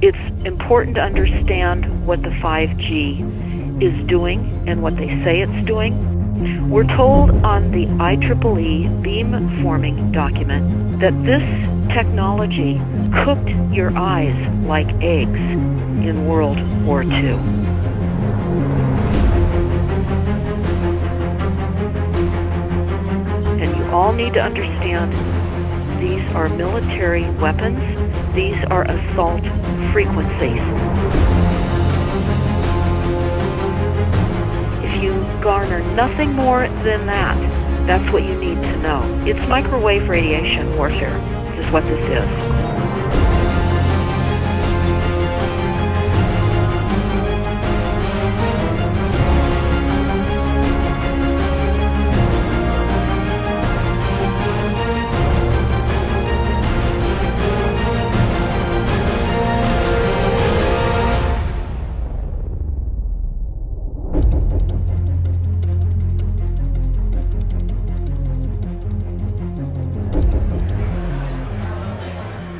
It's important to understand what the 5G is doing and what they say it's doing. We're told on the IEEE beamforming document that this technology cooked your eyes like eggs in World War II. And you all need to understand these are military weapons. These are assault frequencies. If you garner nothing more than that, that's what you need to know. It's microwave radiation warfare, is what this is.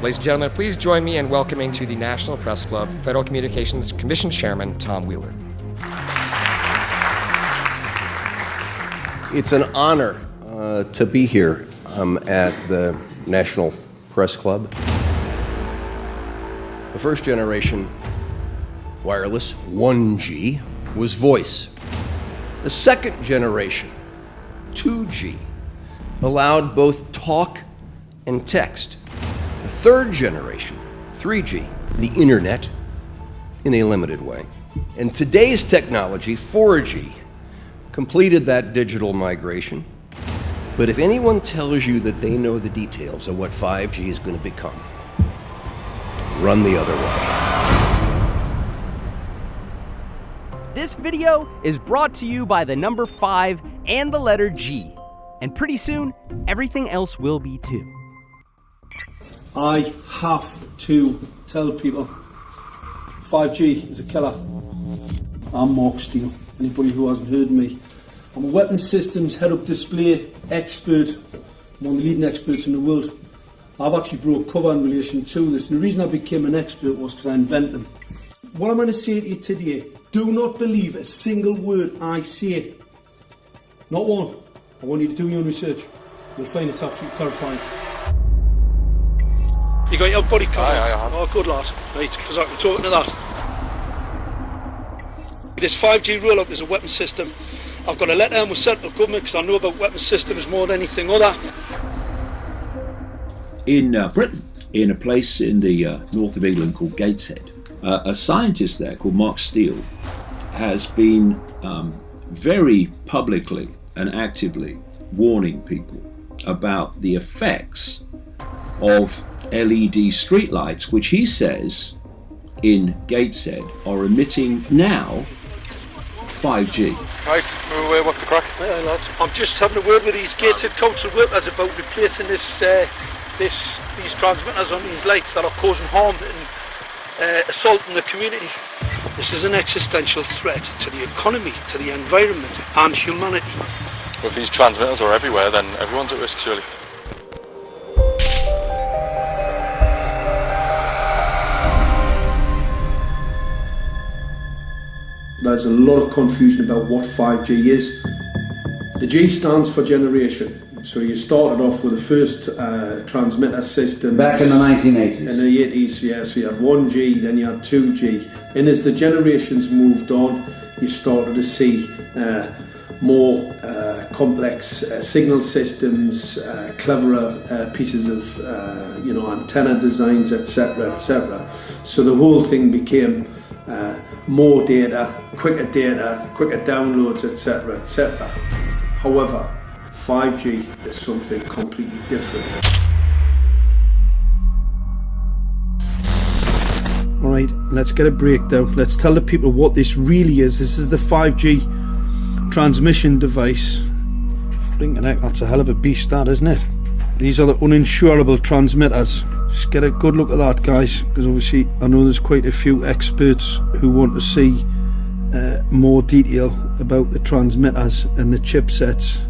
Ladies and gentlemen, please join me in welcoming to the National Press Club Federal Communications Commission Chairman Tom Wheeler. It's an honor to be here at the National Press Club. The first generation wireless, 1G, was voice. The second generation, 2G, allowed both talk and text. The third generation, 3G, the internet, in a limited way. And today's technology, 4G, completed that digital migration. But if anyone tells you that they know the details of what 5G is going to become, run the other way. This video is brought to you by the number 5 and the letter G. And pretty soon, everything else will be too. I have to tell people 5G is a killer. I'm Mark Steele. Anybody who hasn't heard me, I'm a weapons systems head-up display expert. I'm one of the leading experts in the world. I've actually broke cover in relation to this, and the reason I became an expert was because I invented them. What I'm going to say to you today, do not believe a single word I say. Not one. I want you to do your own research. You'll find it's absolutely terrifying. You got your body card? Aye. Oh, good lad. Right, because I can talk to that. This 5G rollout is a weapon system. I've got a letter and was sent to the government because I know about weapon systems more than anything other. In Britain, in a place in the north of England called Gateshead, a scientist there called Mark Steele has been very publicly and actively warning people about the effects of LED streetlights, which he says in Gateshead are emitting now 5G. Right, what's the crack? Hey, lads. I'm just having a word with these Gateshead council workers about replacing these transmitters on these lights that are causing harm and assaulting the community. This is an existential threat to the economy, to the environment and humanity. If these transmitters are everywhere, then everyone's at risk, surely. There's a lot of confusion about what 5G is. The G stands for generation. So you started off with the first transmitter system. Back in the 1980s. In the 80s, yeah. So you had 1G, then you had 2G. And as the generations moved on, you started to see more complex signal systems, cleverer pieces of antenna designs, etc., etc. So the whole thing became more data, quicker downloads, etc., etc. However, 5G is something completely different. Alright, let's get a breakdown. Let's tell the people what this really is. This is the 5G transmission device. Blinking heck, that's a hell of a beast, that, isn't it? These are the uninsurable transmitters. Just get a good look at that, guys, because obviously I know there's quite a few experts who want to see more detail about the transmitters and the chipsets.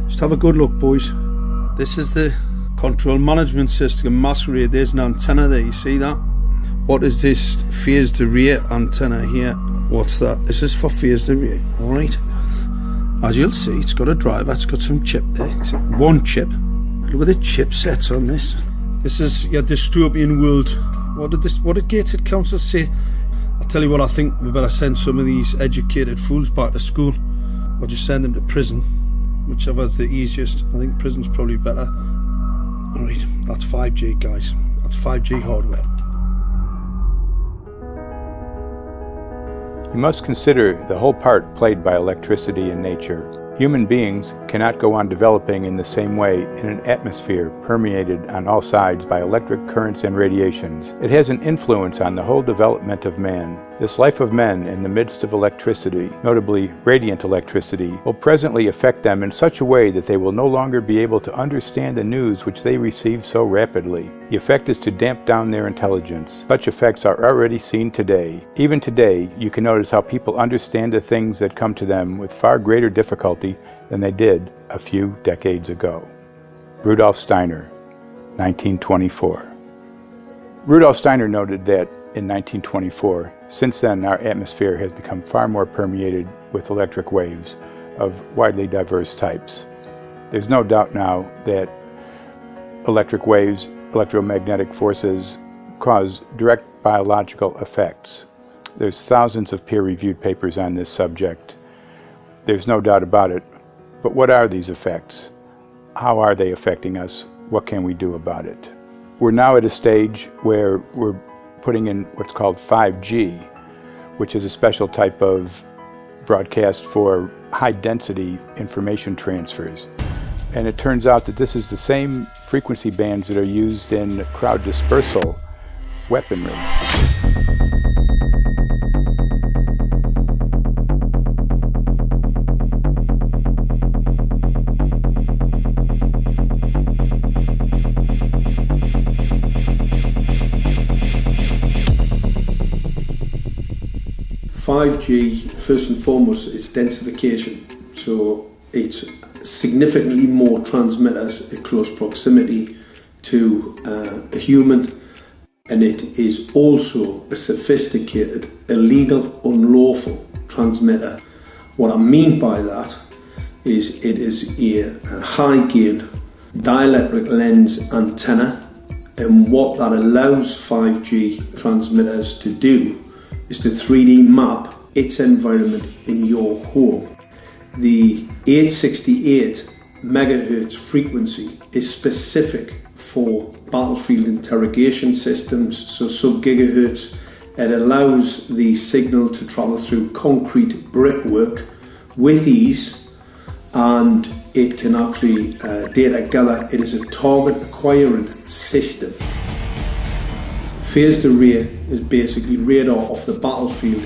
Just have a good look, boys. This is the control management system masquerade. There's an antenna there, you see that? What is this phased array antenna here? What's that? This is for phased array, alright? As you'll see, it's got a driver, it's got some chip there. It's one chip. Look at the chipsets on this. This is your dystopian world. What did Gateshead Council say? I'll tell you what, I think we better send some of these educated fools back to school, or just send them to prison, whichever's the easiest. I think prison's probably better. Alright, that's 5G, guys. That's 5G hardware. You must consider the whole part played by electricity in nature. Human beings cannot go on developing in the same way in an atmosphere permeated on all sides by electric currents and radiations. It has an influence on the whole development of man. This life of men in the midst of electricity, notably radiant electricity, will presently affect them in such a way that they will no longer be able to understand the news which they receive so rapidly. The effect is to damp down their intelligence. Such effects are already seen today. Even today, you can notice how people understand the things that come to them with far greater difficulty than they did a few decades ago. Rudolf Steiner, 1924. Rudolf Steiner noted that in 1924, since then our atmosphere has become far more permeated with electric waves of widely diverse types. There's no doubt now that electric waves, electromagnetic forces, cause direct biological effects. There's thousands of peer-reviewed papers on this subject. There's no doubt about it. But what are these effects? How are they affecting us? What can we do about it? We're now at a stage where we're putting in what's called 5G, which is a special type of broadcast for high-density information transfers. And it turns out that this is the same frequency bands that are used in crowd dispersal weaponry. First and foremost, is densification. So it's significantly more transmitters at close proximity to a human, and it is also a sophisticated, illegal, unlawful transmitter. What I mean by that is it is a high gain dielectric lens antenna, and what that allows 5G transmitters to do is to 3D map its environment in your home. The 868 megahertz frequency is specific for battlefield interrogation systems, so sub-gigahertz. It allows the signal to travel through concrete brickwork with ease, and it can actually data gather. It is a target acquiring system. Phased array is basically radar off the battlefield.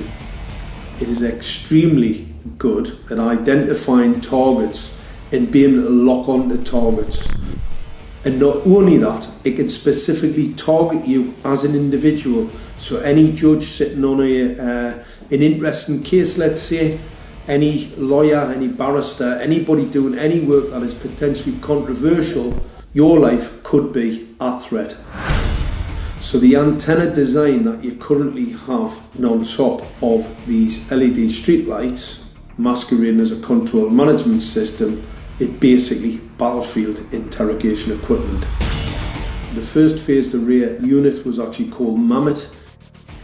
It is extremely good at identifying targets and being able to lock onto targets. And not only that, it can specifically target you as an individual. So any judge sitting on an interesting case, let's say, any lawyer, any barrister, anybody doing any work that is potentially controversial, your life could be at threat. So the antenna design that you currently have on top of these LED street lights, masquerading as a control management system, it basically battlefield interrogation equipment. The first phased array unit was actually called Mammoth,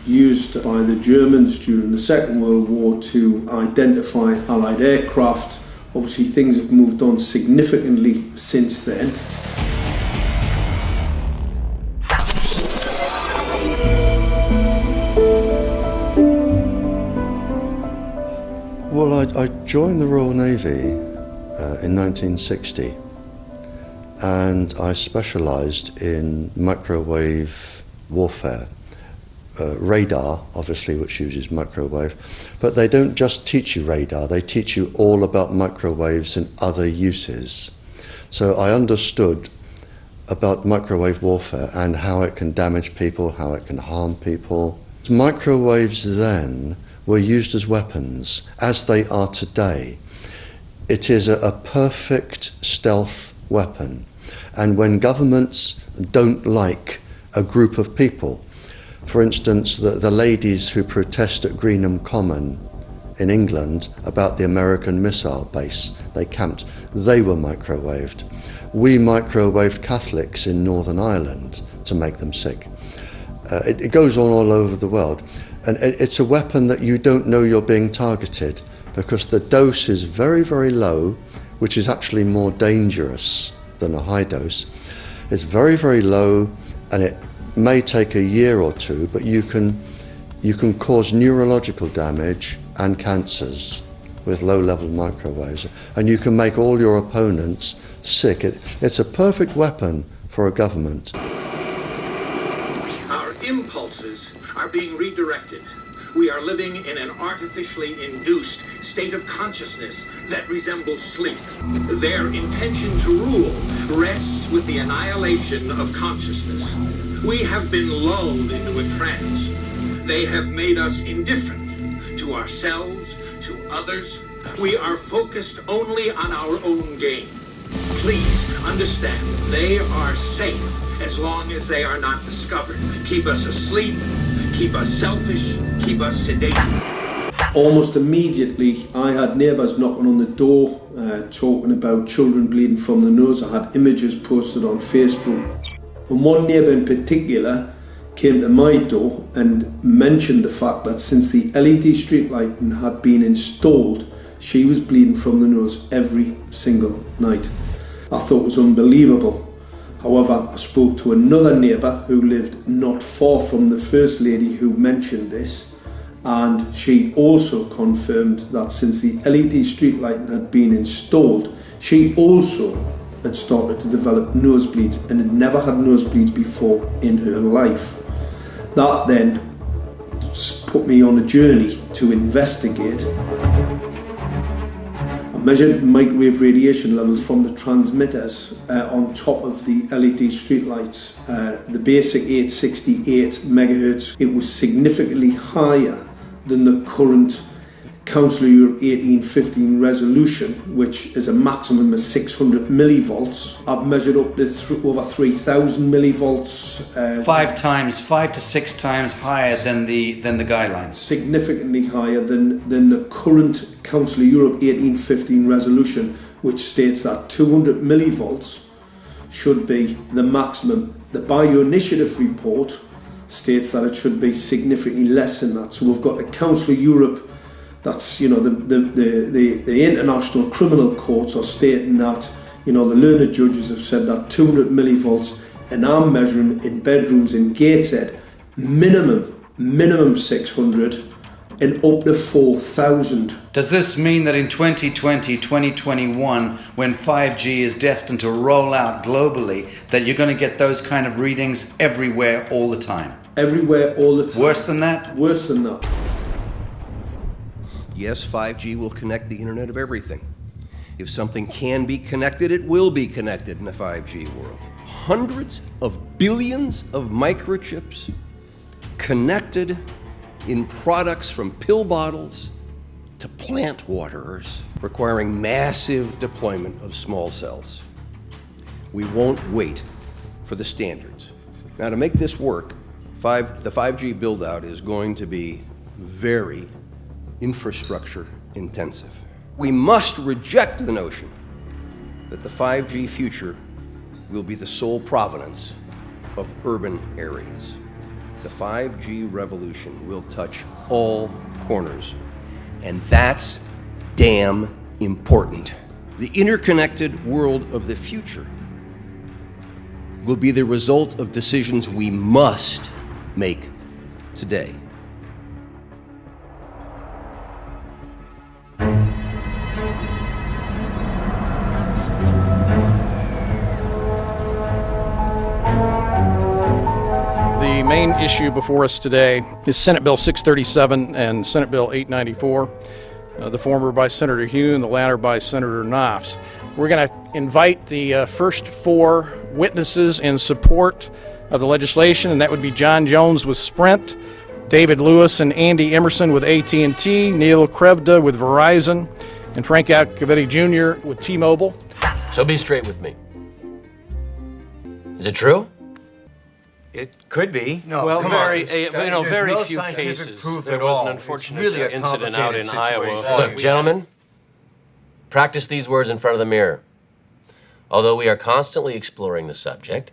used by the Germans during the Second World War to identify Allied aircraft. Obviously things have moved on significantly since then. Well, I joined the Royal Navy in 1960, and I specialised in microwave warfare. Radar, obviously, which uses microwave, but they don't just teach you radar, they teach you all about microwaves and other uses. So I understood about microwave warfare and how it can damage people, how it can harm people. Microwaves then were used as weapons, as they are today. It is a perfect stealth weapon, and when governments don't like a group of people, For instance, the ladies who protest at Greenham Common in England about the American missile base they camped, they were microwaved. We microwaved Catholics in Northern Ireland to make them sick. It goes on all over the world. And it's a weapon that you don't know you're being targeted, because the dose is very, very low, which is actually more dangerous than a high dose. It's very, very low, and it may take a year or two, but you can cause neurological damage and cancers with low-level microwaves, and you can make all your opponents sick. It's a perfect weapon for a government. Our impulses are being redirected. We are living in an artificially induced state of consciousness that resembles sleep. Their intention to rule rests with the annihilation of consciousness. We have been lulled into a trance. They have made us indifferent to ourselves, to others. We are focused only on our own gain. Please understand, they are safe as long as they are not discovered. Keep us asleep, keep us selfish, keep us sedated. Almost immediately, I had neighbours knocking on the door, talking about children bleeding from the nose. I had images posted on Facebook. And one neighbour in particular came to my door and mentioned the fact that since the LED street lighting had been installed, she was bleeding from the nose every single night. I thought it was unbelievable. However, I spoke to another neighbour who lived not far from the first lady who mentioned this, and she also confirmed that since the LED street lighting had been installed, she also had started to develop nosebleeds and had never had nosebleeds before in her life. That then put me on a journey to investigate. I measured microwave radiation levels from the transmitters on top of the LED streetlights. The basic 868 megahertz, it was significantly higher than the current Council of Europe 1815 resolution, which is a maximum of 600 millivolts. I've measured up to over 3,000 millivolts. 5 to 6 times higher than the guidelines. Significantly higher than the current Council of Europe 1815 resolution, which states that 200 millivolts should be the maximum. The Bioinitiative report states that it should be significantly less than that. So we've got the Council of Europe, that's, you know, the international criminal courts are stating that, you know, the learned judges have said that 200 millivolts, and I'm measuring in bedrooms in Gateshead minimum 600 and up to 4,000. Does this mean that in 2020, 2021, when 5G is destined to roll out globally, that you're going to get those kind of readings everywhere all the time? Everywhere all the time. Worse than that? Worse than that. Yes, 5G will connect the Internet of everything. If something can be connected, it will be connected in a 5G world. Hundreds of billions of microchips connected in products from pill bottles to plant waterers, requiring massive deployment of small cells. We won't wait for the standards. Now, to make this work, the 5G build-out is going to be very infrastructure intensive. We must reject the notion that the 5G future will be the sole provenance of urban areas. The 5G revolution will touch all corners, and that's damn important. The interconnected world of the future will be the result of decisions we must make today. The main issue before us today is Senate Bill 637 and Senate Bill 894, the former by Senator Hugh and the latter by Senator Knopf. We're going to invite the first four witnesses in support of the legislation, and that would be John Jones with Sprint, David Lewis and Andy Emerson with AT&T, Neil Krevda with Verizon, and Frank Iacovetti Jr. with T-Mobile. So be straight with me. Is it true? It could be. No, well, very few cases. There was an unfortunate incident out in Iowa. Look, gentlemen, practice these words in front of the mirror. Although we are constantly exploring the subject,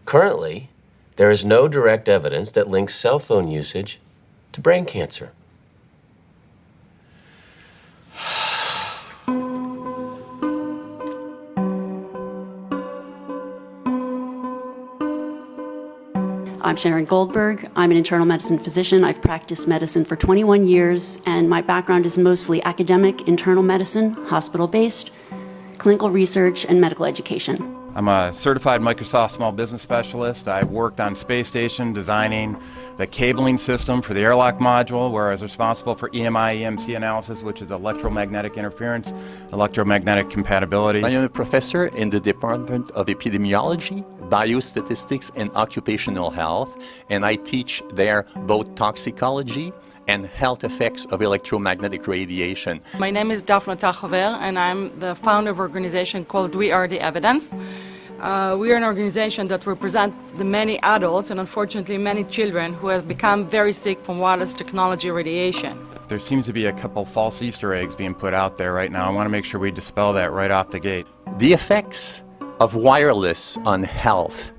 currently, there is no direct evidence that links cell phone usage to brain cancer. I'm Sharon Goldberg. I'm an internal medicine physician. I've practiced medicine for 21 years, and my background is mostly academic, internal medicine, hospital-based, clinical research, and medical education. I'm a certified Microsoft small business specialist. I've worked on space station designing the cabling system for the airlock module, where I was responsible for EMI/EMC analysis, which is electromagnetic interference, electromagnetic compatibility. I am a professor in the Department of Epidemiology, Biostatistics, and Occupational Health, and I teach there both toxicology and health effects of electromagnetic radiation. My name is Daphne Tachover, and I'm the founder of an organization called We Are the Evidence. We are an organization that represents the many adults and unfortunately many children who have become very sick from wireless technology radiation. There seems to be a couple false Easter eggs being put out there right now. I want to make sure we dispel that right off the gate. The effects of wireless on health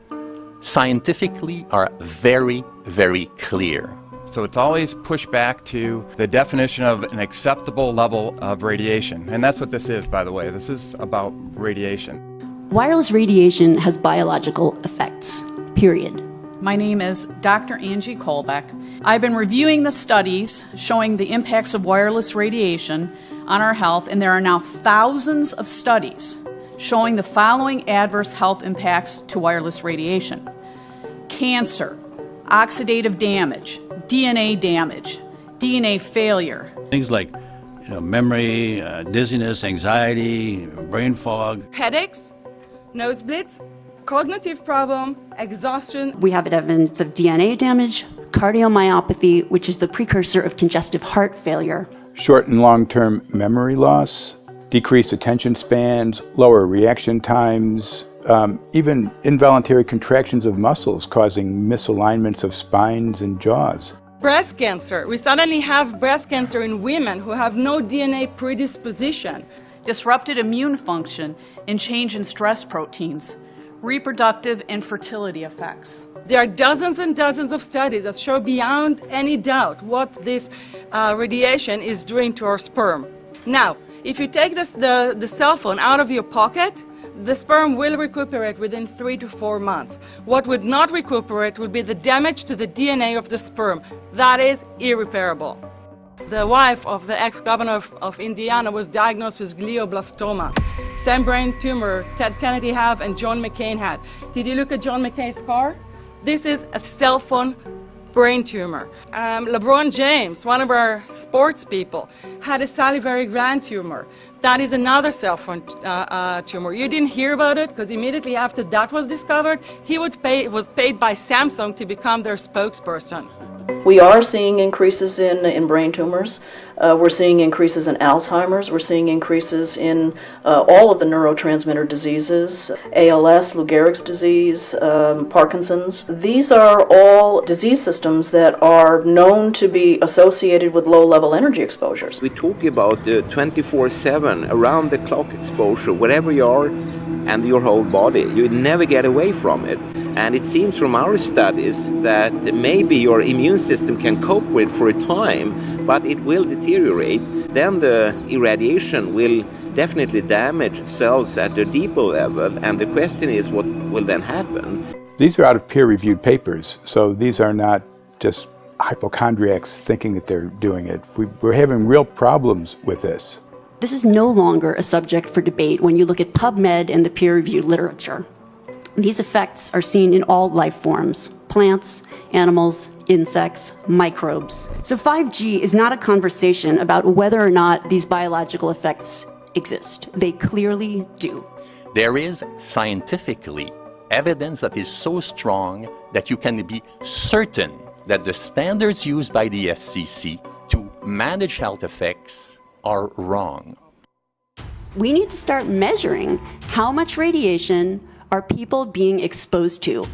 scientifically are very, very clear. So it's always pushed back to the definition of an acceptable level of radiation. And that's what this is, by the way. This is about radiation. Wireless radiation has biological effects, period. My name is Dr. Angie Kolbeck. I've been reviewing the studies showing the impacts of wireless radiation on our health, and there are now thousands of studies showing the following adverse health impacts to wireless radiation: cancer, oxidative damage, DNA damage, DNA failure. Things like memory, dizziness, anxiety, brain fog. Headaches, nosebleeds, cognitive problem, exhaustion. We have evidence of DNA damage, cardiomyopathy, which is the precursor of congestive heart failure. Short and long-term memory loss, decreased attention spans, lower reaction times, even involuntary contractions of muscles causing misalignments of spines and jaws. Breast cancer. We suddenly have breast cancer in women who have no DNA predisposition. Disrupted immune function and change in stress proteins, reproductive and fertility effects. There are dozens and dozens of studies that show beyond any doubt what this radiation is doing to our sperm. Now, if you take the cell phone out of your pocket, the sperm will recuperate within 3 to 4 months. What would not recuperate would be the damage to the DNA of the sperm. That is irreparable. The wife of the ex-governor of Indiana was diagnosed with glioblastoma. Same brain tumor Ted Kennedy had and John McCain had. Did you look at John McCain's scar? This is a cell phone brain tumor. LeBron James, one of our sports people, had a salivary gland tumor. That is another cell phone tumor. You didn't hear about it because immediately after that was discovered, he was paid by Samsung to become their spokesperson. We are seeing increases in brain tumors. We're seeing increases in Alzheimer's. We're seeing increases in all of the neurotransmitter diseases, ALS, Lou Gehrig's disease, Parkinson's. These are all disease systems that are known to be associated with low-level energy exposures. We talk about 24/7, around-the-clock exposure, wherever you are and your whole body. You never get away from it. And it seems from our studies that maybe your immune system can cope with for a time, but it will deteriorate. Then the irradiation will definitely damage cells at a deeper level, and the question is what will then happen? These are out of peer-reviewed papers, so these are not just hypochondriacs thinking that they're doing it. We're having real problems with this. This is no longer a subject for debate when you look at PubMed and the peer-reviewed literature. These effects are seen in all life forms: plants, animals, insects, microbes. So 5G is not a conversation about whether or not these biological effects exist. They clearly do. There is scientifically evidence that is so strong that you can be certain that the standards used by the FCC to manage health effects are wrong. We need to start measuring how much radiation are people being exposed to.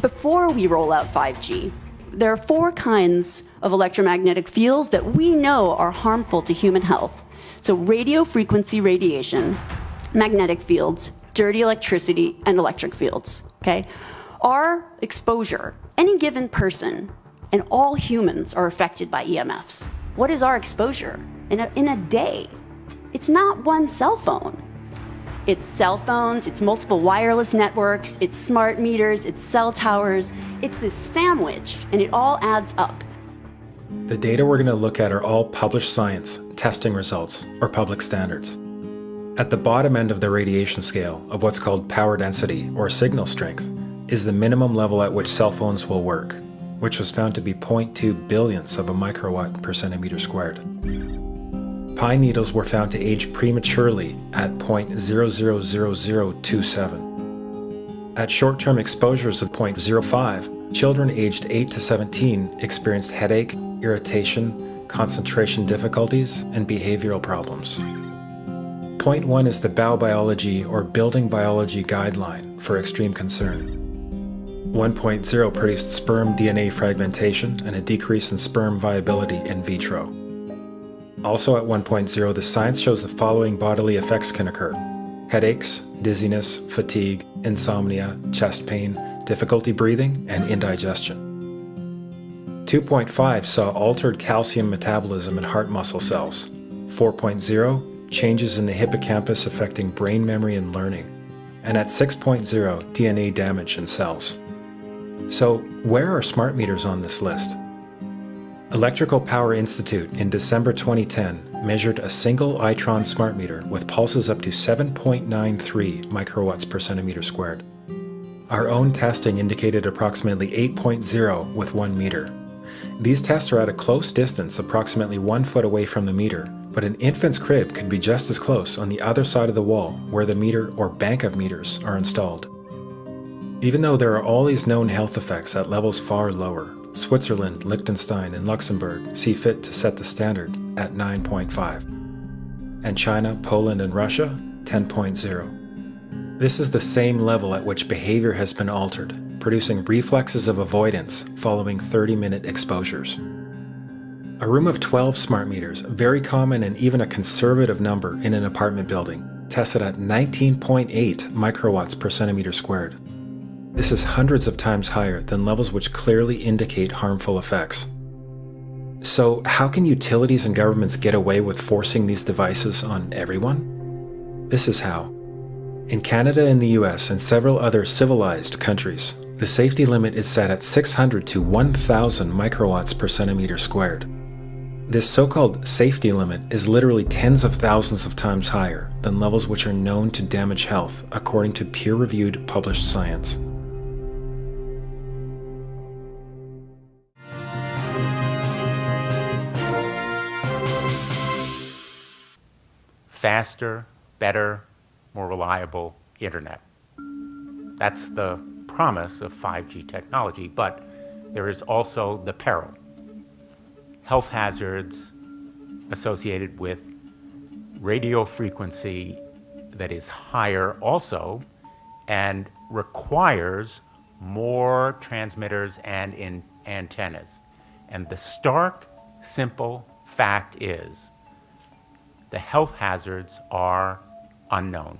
before we roll out 5G, there are 4 kinds of electromagnetic fields that we know are harmful to human health. So radio frequency radiation, magnetic fields, dirty electricity, and electric fields, okay? Our exposure, any given person, and all humans are affected by EMFs. What is our exposure in a day? It's not one cell phone. It's cell phones, it's multiple wireless networks, it's smart meters, it's cell towers. It's this sandwich, and it all adds up. The data we're going to look at are all published science, testing results, or public standards. At the bottom end of the radiation scale of what's called power density, or signal strength, is the minimum level at which cell phones will work, which was found to be 0.2 billionths of a microwatt per centimeter squared. Pine needles were found to age prematurely at 0.000027. At short-term exposures of 0.05, children aged 8 to 17 experienced headache, irritation, concentration difficulties, and behavioral problems. 0.1 is the biobiology or building biology guideline for extreme concern. 1.0 produced sperm DNA fragmentation and a decrease in sperm viability in vitro. Also at 1.0, the science shows the following bodily effects can occur: headaches, dizziness, fatigue, insomnia, chest pain, difficulty breathing, and indigestion. 2.5 saw altered calcium metabolism in heart muscle cells. 4.0, changes in the hippocampus affecting brain memory and learning. And at 6.0, DNA damage in cells. So, where are smart meters on this list? Electrical Power Institute in December 2010 measured a single Itron smart meter with pulses up to 7.93 microwatts per centimeter squared. Our own testing indicated approximately 8.0 with 1 meter. These tests are at a close distance, approximately 1 foot away from the meter, but an infant's crib could be just as close on the other side of the wall where the meter or bank of meters are installed. Even though there are all these known health effects at levels far lower, Switzerland, Liechtenstein, and Luxembourg see fit to set the standard at 9.5. And China, Poland, and Russia, 10.0. This is the same level at which behavior has been altered, producing reflexes of avoidance following 30-minute exposures. A room of 12 smart meters, very common and even a conservative number in an apartment building, tested at 19.8 microwatts per centimeter squared. This is hundreds of times higher than levels which clearly indicate harmful effects. So, how can utilities and governments get away with forcing these devices on everyone? This is how. In Canada and the US and several other civilized countries, the safety limit is set at 600 to 1,000 microwatts per centimeter squared. This so-called safety limit is literally tens of thousands of times higher than levels which are known to damage health according to peer-reviewed published science. Faster, better, more reliable internet. That's the promise of 5G technology, but there is also the peril. Health hazards associated with radio frequency that is higher also and requires more transmitters and antennas. And the stark, simple fact is the health hazards are unknown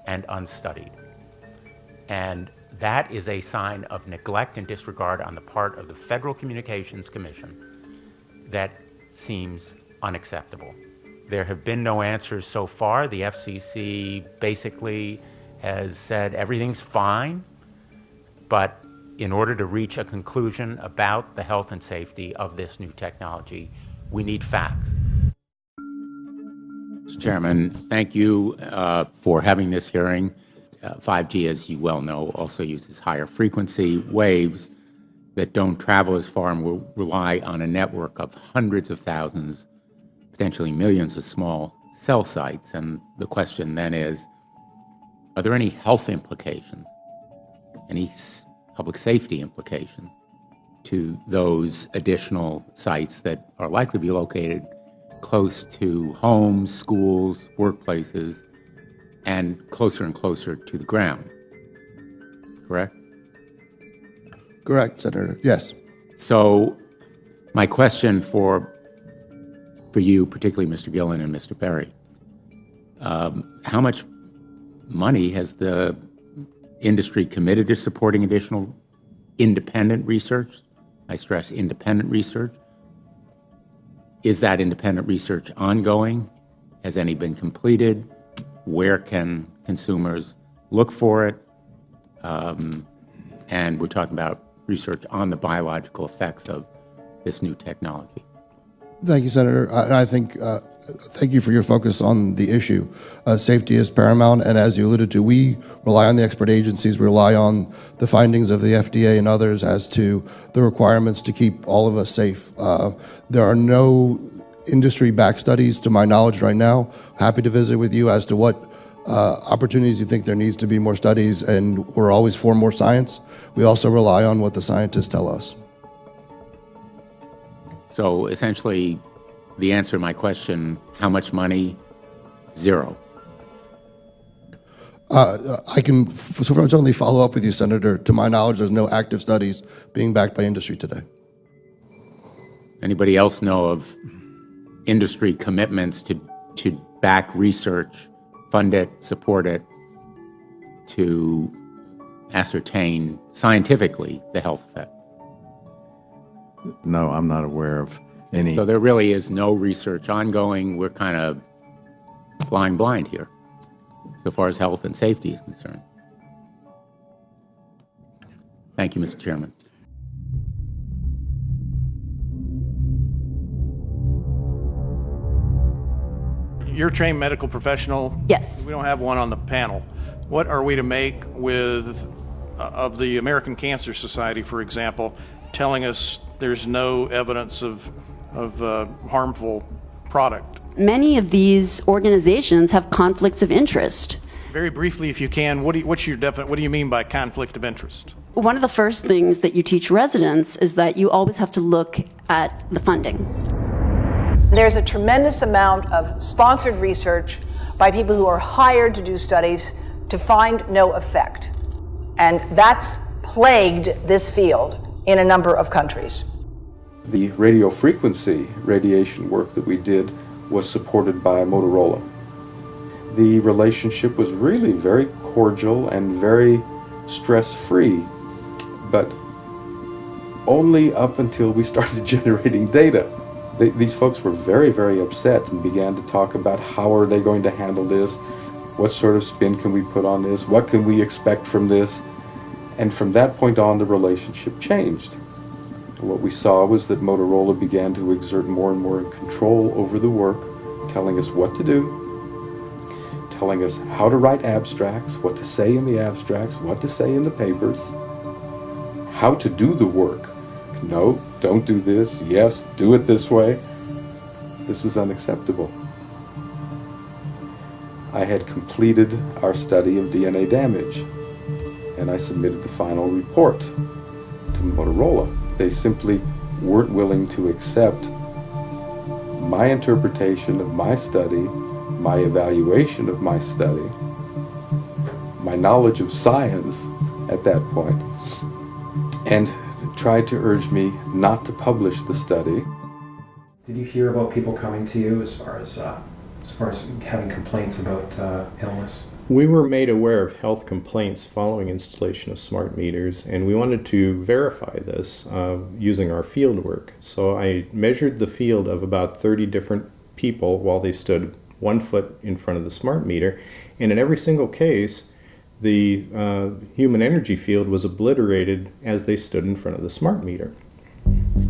and unstudied. And that is a sign of neglect and disregard on the part of the Federal Communications Commission that seems unacceptable. There have been no answers so far. The FCC basically has said everything's fine, but in order to reach a conclusion about the health and safety of this new technology, we need facts. Mr. Chairman, thank you for having this hearing. 5G, as you well know, also uses higher frequency waves that don't travel as far and will rely on a network of hundreds of thousands, potentially millions of small cell sites. And the question then is, are there any health implications, any public safety implications to those additional sites that are likely to be located close to homes, schools, workplaces, and closer to the ground, correct? Correct, Senator. Yes. So my question for you, particularly Mr. Gillen and Mr. Berry, how much money has the industry committed to supporting additional independent research? I stress independent research. Is that independent research ongoing? Has any been completed? Where can consumers look for it? And we're talking about research on the biological effects of this new technology. Thank you, Senator. I think, thank you for your focus on the issue. Safety is paramount, and as you alluded to, we rely on the expert agencies, we rely on the findings of the FDA and others as to the requirements to keep all of us safe. There are no industry-backed studies, to my knowledge right now. Happy to visit with you as to what opportunities you think there needs to be more studies, and we're always for more science. We also rely on what the scientists tell us. So essentially, the answer to my question, how much money? Zero. I can certainly follow up with you, Senator. To my knowledge, there's no active studies being backed by industry today. Anybody else know of industry commitments to back research, fund it, support it, to ascertain scientifically the health effect? No, I'm not aware of any. So there really is no research ongoing. We're kind of flying blind here, so far as health and safety is concerned. Thank you, Mr. Chairman. You're a trained medical professional? Yes. We don't have one on the panel. What are we to make of the American Cancer Society, for example, telling us there's no evidence of harmful product? Many of these organizations have conflicts of interest. Very briefly, if you can, what do you mean by conflict of interest? One of the first things that you teach residents is that you always have to look at the funding. There's a tremendous amount of sponsored research by people who are hired to do studies to find no effect. And that's plagued this field in a number of countries. The radio frequency radiation work that we did was supported by Motorola. The relationship was really very cordial and very stress-free, but only up until we started generating data. These folks were very, very upset and began to talk about how are they going to handle this, what sort of spin can we put on this, what can we expect from this, and from that point on the relationship changed. What we saw was that Motorola began to exert more and more control over the work, telling us what to do, telling us how to write abstracts, what to say in the abstracts, what to say in the papers, how to do the work. No, don't do this. Yes, do it this way. This was unacceptable. I had completed our study of DNA damage, and I submitted the final report to Motorola. They simply weren't willing to accept my interpretation of my study, my evaluation of my study, my knowledge of science at that point, and tried to urge me not to publish the study. Did you hear about people coming to you as far as having complaints about illness? We were made aware of health complaints following installation of smart meters, and we wanted to verify this using our field work. So I measured the field of about 30 different people while they stood 1 foot in front of the smart meter, and in every single case, the human energy field was obliterated as they stood in front of the smart meter.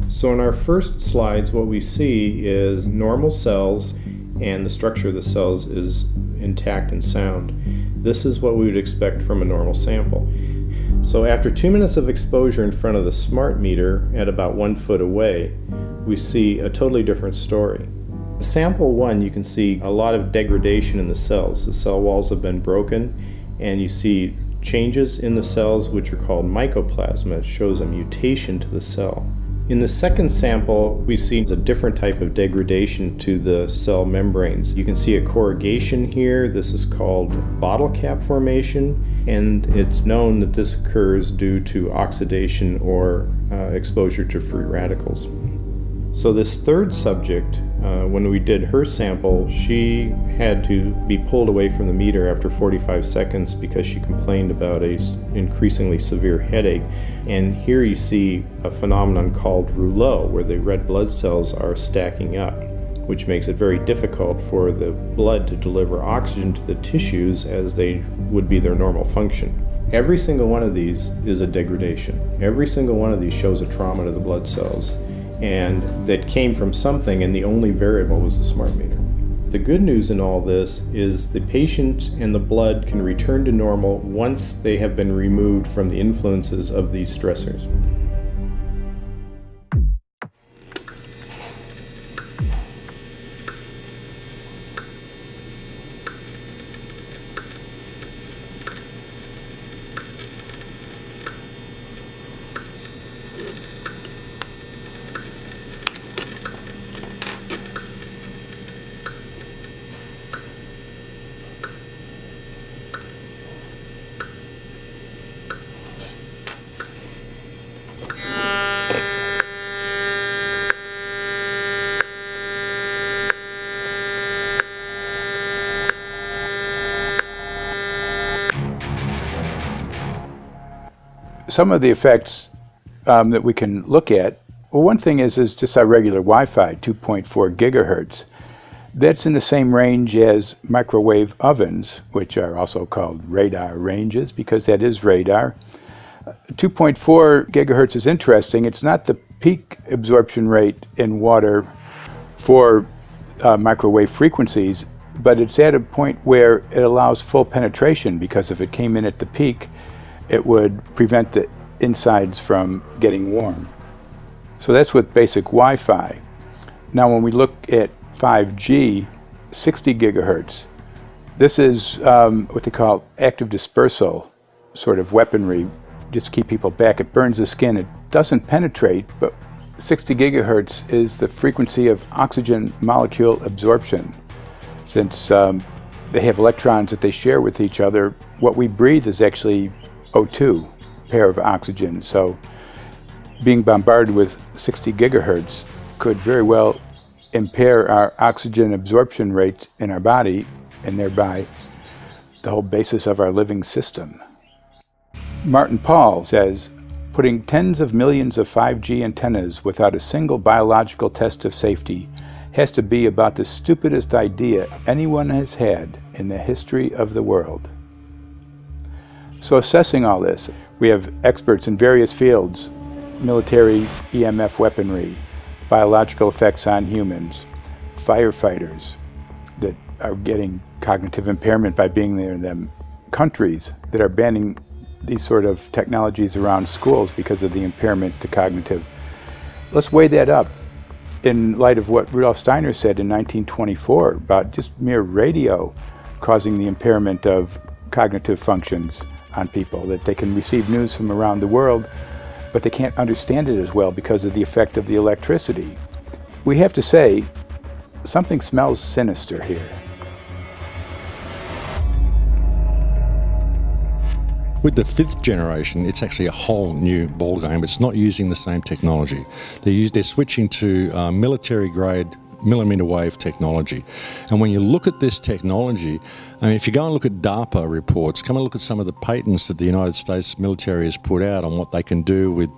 So in our first slides, what we see is normal cells, and the structure of the cells is intact and sound. This is what we would expect from a normal sample. So after 2 minutes of exposure in front of the smart meter at about 1 foot away, we see a totally different story. Sample 1, you can see a lot of degradation in the cells. The cell walls have been broken, and you see changes in the cells which are called mycoplasma. It shows a mutation to the cell. In the second sample, we see a different type of degradation to the cell membranes. You can see a corrugation here. This is called bottle cap formation, and it's known that this occurs due to oxidation or exposure to free radicals. So this third subject, when we did her sample, she had to be pulled away from the meter after 45 seconds because she complained about an increasingly severe headache. And here you see a phenomenon called rouleau, where the red blood cells are stacking up, which makes it very difficult for the blood to deliver oxygen to the tissues as they would be their normal function. Every single one of these is a degradation. Every single one of these shows a trauma to the blood cells, and that came from something, and the only variable was the smart meter. The good news in all this is the patient and the blood can return to normal once they have been removed from the influences of these stressors. Some of the effects that we can look at, well, one thing is just our regular Wi-Fi, 2.4 gigahertz. That's in the same range as microwave ovens, which are also called radar ranges, because that is radar. 2.4 gigahertz is interesting. It's not the peak absorption rate in water for microwave frequencies, but it's at a point where it allows full penetration, because if it came in at the peak, it would prevent the insides from getting warm. So that's with basic Wi-Fi. Now when we look at 5G, 60 gigahertz, this is what they call active dispersal sort of weaponry, just to keep people back. It burns the skin. It doesn't penetrate, but 60 gigahertz is the frequency of oxygen molecule absorption. Since they have electrons that they share with each other, what we breathe is actually O2, pair of oxygen. So being bombarded with 60 gigahertz could very well impair our oxygen absorption rates in our body, and thereby the whole basis of our living system. Martin Pall says, putting tens of millions of 5G antennas without a single biological test of safety has to be about the stupidest idea anyone has had in the history of the world. So assessing all this, we have experts in various fields: military EMF weaponry, biological effects on humans, firefighters that are getting cognitive impairment by being there in them, countries that are banning these sort of technologies around schools because of the impairment to cognitive. Let's weigh that up in light of what Rudolf Steiner said in 1924 about just mere radio causing the impairment of cognitive functions on people, that they can receive news from around the world, but they can't understand it as well because of the effect of the electricity. We have to say, something smells sinister here. With the 5th generation, it's actually a whole new ballgame. It's not using the same technology. They're switching to military-grade millimeter wave technology. And when you look at this technology, I mean, if you go and look at DARPA reports, come and look at some of the patents that the United States military has put out on what they can do with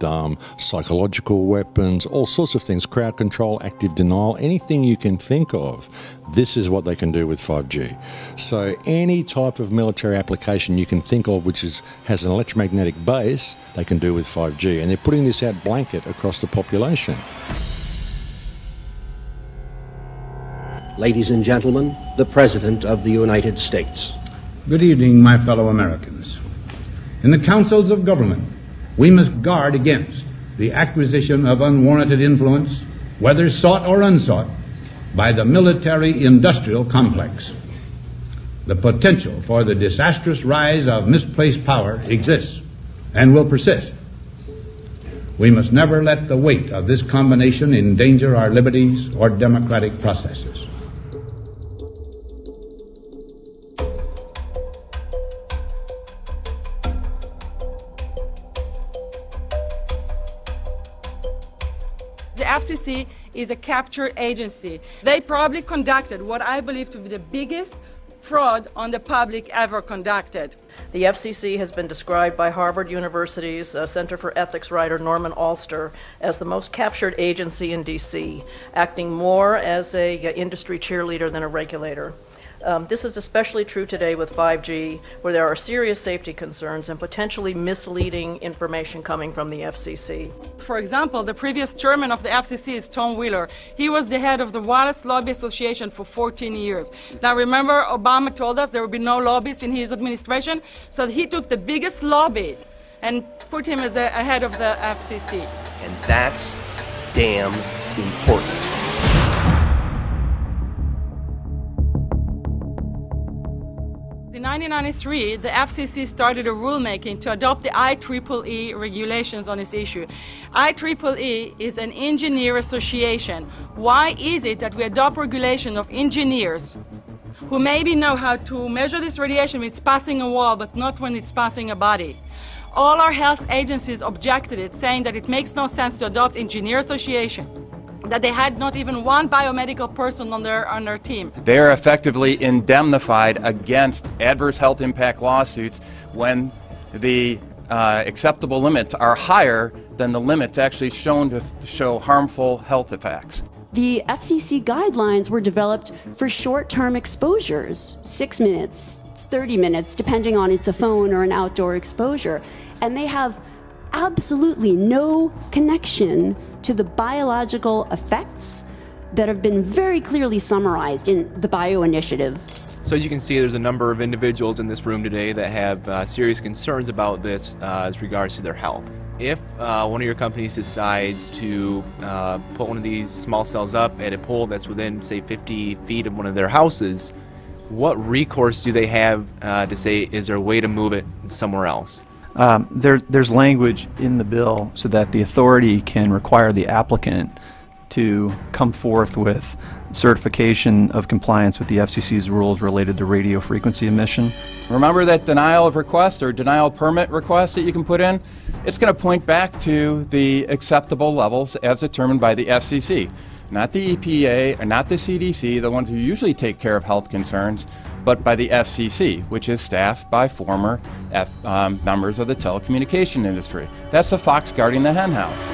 psychological weapons, all sorts of things, crowd control, active denial, anything you can think of, this is what they can do with 5G. So any type of military application you can think of which has an electromagnetic base, they can do with 5G. And they're putting this out blanket across the population. Ladies and gentlemen, the President of the United States. Good evening, my fellow Americans. In the councils of government, we must guard against the acquisition of unwarranted influence, whether sought or unsought, by the military-industrial complex. The potential for the disastrous rise of misplaced power exists and will persist. We must never let the weight of this combination endanger our liberties or democratic processes. The FCC is a capture agency. They probably conducted what I believe to be the biggest fraud on the public ever conducted. The FCC has been described by Harvard University's Center for Ethics writer Norman Alster as the most captured agency in D.C., acting more as an industry cheerleader than a regulator. This is especially true today with 5G, where there are serious safety concerns and potentially misleading information coming from the FCC. For example, the previous chairman of the FCC is Tom Wheeler. He was the head of the Wireless Lobby Association for 14 years. Now remember, Obama told us there would be no lobbyists in his administration, so he took the biggest lobby and put him as a head of the FCC. And that's damn important. In 1993, the FCC started a rulemaking to adopt the IEEE regulations on this issue. IEEE is an engineer association. Why is it that we adopt regulation of engineers who maybe know how to measure this radiation when it's passing a wall, but not when it's passing a body? All our health agencies objected it, saying that it makes no sense to adopt engineer association, that they had not even one biomedical person on their team. They are effectively indemnified against adverse health impact lawsuits when the acceptable limits are higher than the limits actually shown to show harmful health effects. The FCC guidelines were developed for short-term exposures, 6 minutes, 30 minutes, depending on it's a phone or an outdoor exposure. And they have absolutely no connection to the biological effects that have been very clearly summarized in the Bio Initiative. So as you can see, there's a number of individuals in this room today that have serious concerns about this as regards to their health. If one of your companies decides to put one of these small cells up at a pole that's within, say, 50 feet of one of their houses, what recourse do they have to say, is there a way to move it somewhere else? There's language in the bill so that the authority can require the applicant to come forth with certification of compliance with the FCC's rules related to radio frequency emission. Remember that denial of request or denial of permit request that you can put in? It's going to point back to the acceptable levels as determined by the FCC. Not the EPA, or not the CDC, the ones who usually take care of health concerns, but by the FCC, which is staffed by former members of the telecommunication industry. That's the fox guarding the hen house.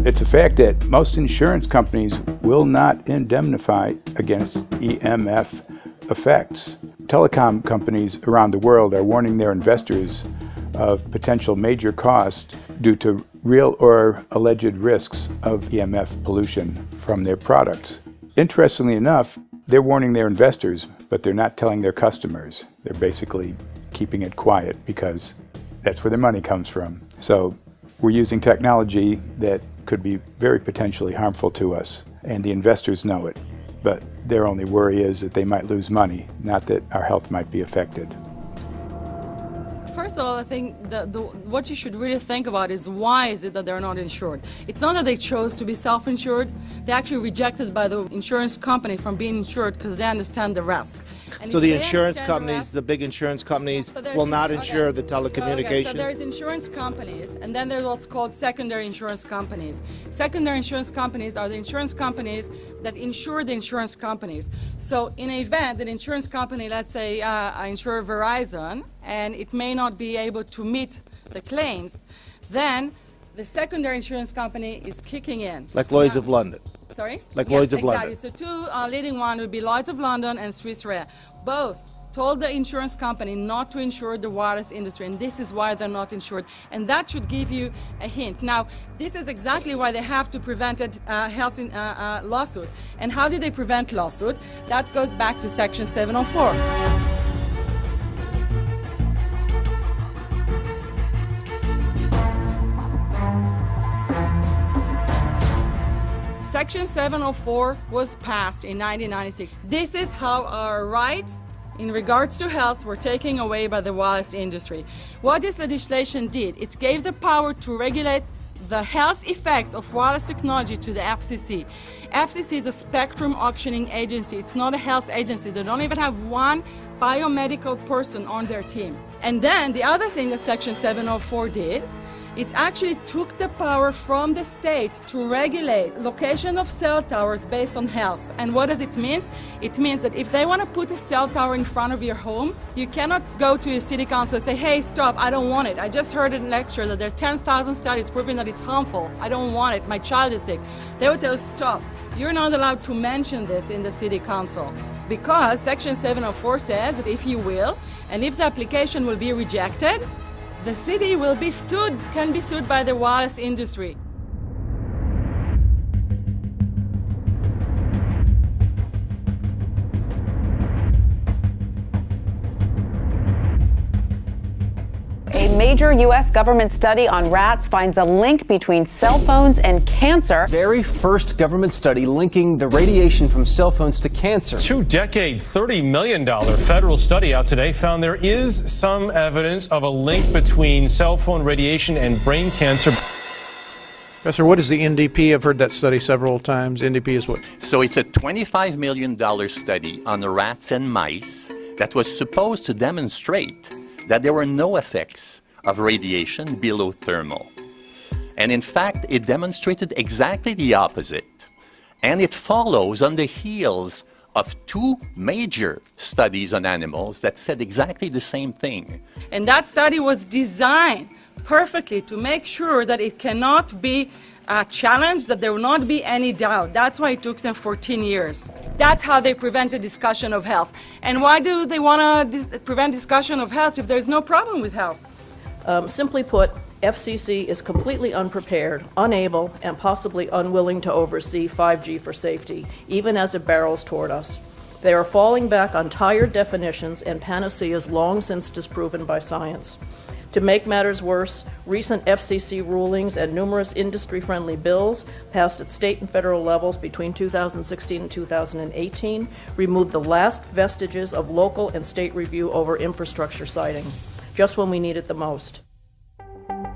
It's a fact that most insurance companies will not indemnify against EMF effects. Telecom companies around the world are warning their investors of potential major costs due to real or alleged risks of EMF pollution from their products. Interestingly enough, they're warning their investors, but they're not telling their customers. They're basically keeping it quiet because that's where their money comes from. So we're using technology that could be very potentially harmful to us, and the investors know it. But their only worry is that they might lose money, not that our health might be affected. First of all, I think what you should really think about is why is it that they're not insured? It's not that they chose to be self-insured. They're actually rejected by the insurance company from being insured because they understand the risk. And so the insurance companies, the big insurance companies, will not insure the telecommunications? So there's insurance companies, and then there's what's called secondary insurance companies. Secondary insurance companies are the insurance companies that insure the insurance companies. So in an event, an insurance company, let's say I insure Verizon, and it may not be able to meet the claims, then the secondary insurance company is kicking in. Like Lloyd's of London. Sorry? Like Yes, Lloyd's of exactly. London. So two leading ones would be Lloyd's of London and Swiss Re. Both told the insurance company not to insure the wireless industry, and this is why they're not insured. And that should give you a hint. Now, this is exactly why they have to prevent a lawsuit. And how did they prevent lawsuit? That goes back to Section 704. Section 704 was passed in 1996. This is how our rights in regards to health were taken away by the wireless industry. What this legislation did, it gave the power to regulate the health effects of wireless technology to the FCC. FCC is a spectrum auctioning agency. It's not a health agency. They don't even have one biomedical person on their team. And then the other thing that Section 704 did, it actually took the power from the states to regulate location of cell towers based on health. And what does it mean? It means that if they want to put a cell tower in front of your home, you cannot go to your city council and say, hey, stop, I don't want it. I just heard in a lecture that there are 10,000 studies proving that it's harmful. I don't want it. My child is sick. They would tell you, stop. You're not allowed to mention this in the city council because Section 704 says that if you will, and if the application will be rejected, the city will be sued, can be sued by the wireless industry. A major U.S. government study on rats finds a link between cell phones and cancer. Very first government study linking the radiation from cell phones to cancer. 2-decade, $30 million federal study out today found there is some evidence of a link between cell phone radiation and brain cancer. Professor, what is the NDP? I've heard that study several times. NDP is what? So it's a $25 million study on the rats and mice that was supposed to demonstrate that there were no effects of radiation below thermal. And in fact, it demonstrated exactly the opposite. And it follows on the heels of two major studies on animals that said exactly the same thing. And that study was designed perfectly to make sure that it cannot be challenged, that there will not be any doubt. That's why it took them 14 years. That's how they prevented discussion of health. And why do they want to prevent discussion of health if there's no problem with health? Simply put, FCC is completely unprepared, unable, and possibly unwilling to oversee 5G for safety, even as it barrels toward us. They are falling back on tired definitions and panaceas long since disproven by science. To make matters worse, recent FCC rulings and numerous industry-friendly bills passed at state and federal levels between 2016 and 2018 removed the last vestiges of local and state review over infrastructure siting, just when we need it the most.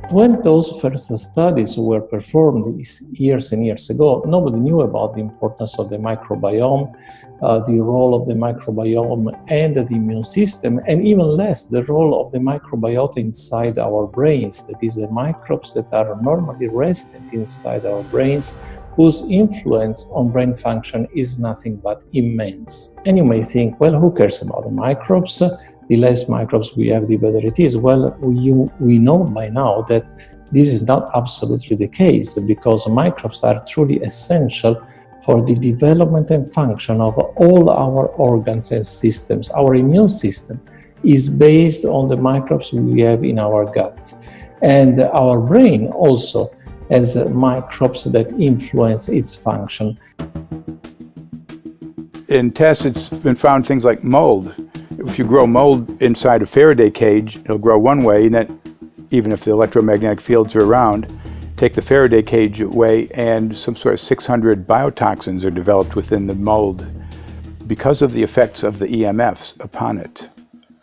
When those first studies were performed years and years ago, nobody knew about the importance of the microbiome, the role of the microbiome and the immune system, and even less the role of the microbiota inside our brains, that is, the microbes that are normally resident inside our brains, whose influence on brain function is nothing but immense. And you may think, well, who cares about the microbes? The less microbes we have, the better it is. Well, we know by now that this is not absolutely the case, because microbes are truly essential for the development and function of all our organs and systems. Our immune system is based on the microbes we have in our gut. And our brain also has microbes that influence its function. In tests, it's been found things like mold. If you grow mold inside a Faraday cage, it'll grow one way, and then even if the electromagnetic fields are around, take the Faraday cage away and some sort of 600 biotoxins are developed within the mold because of the effects of the EMFs upon it.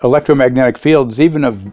Electromagnetic fields, even of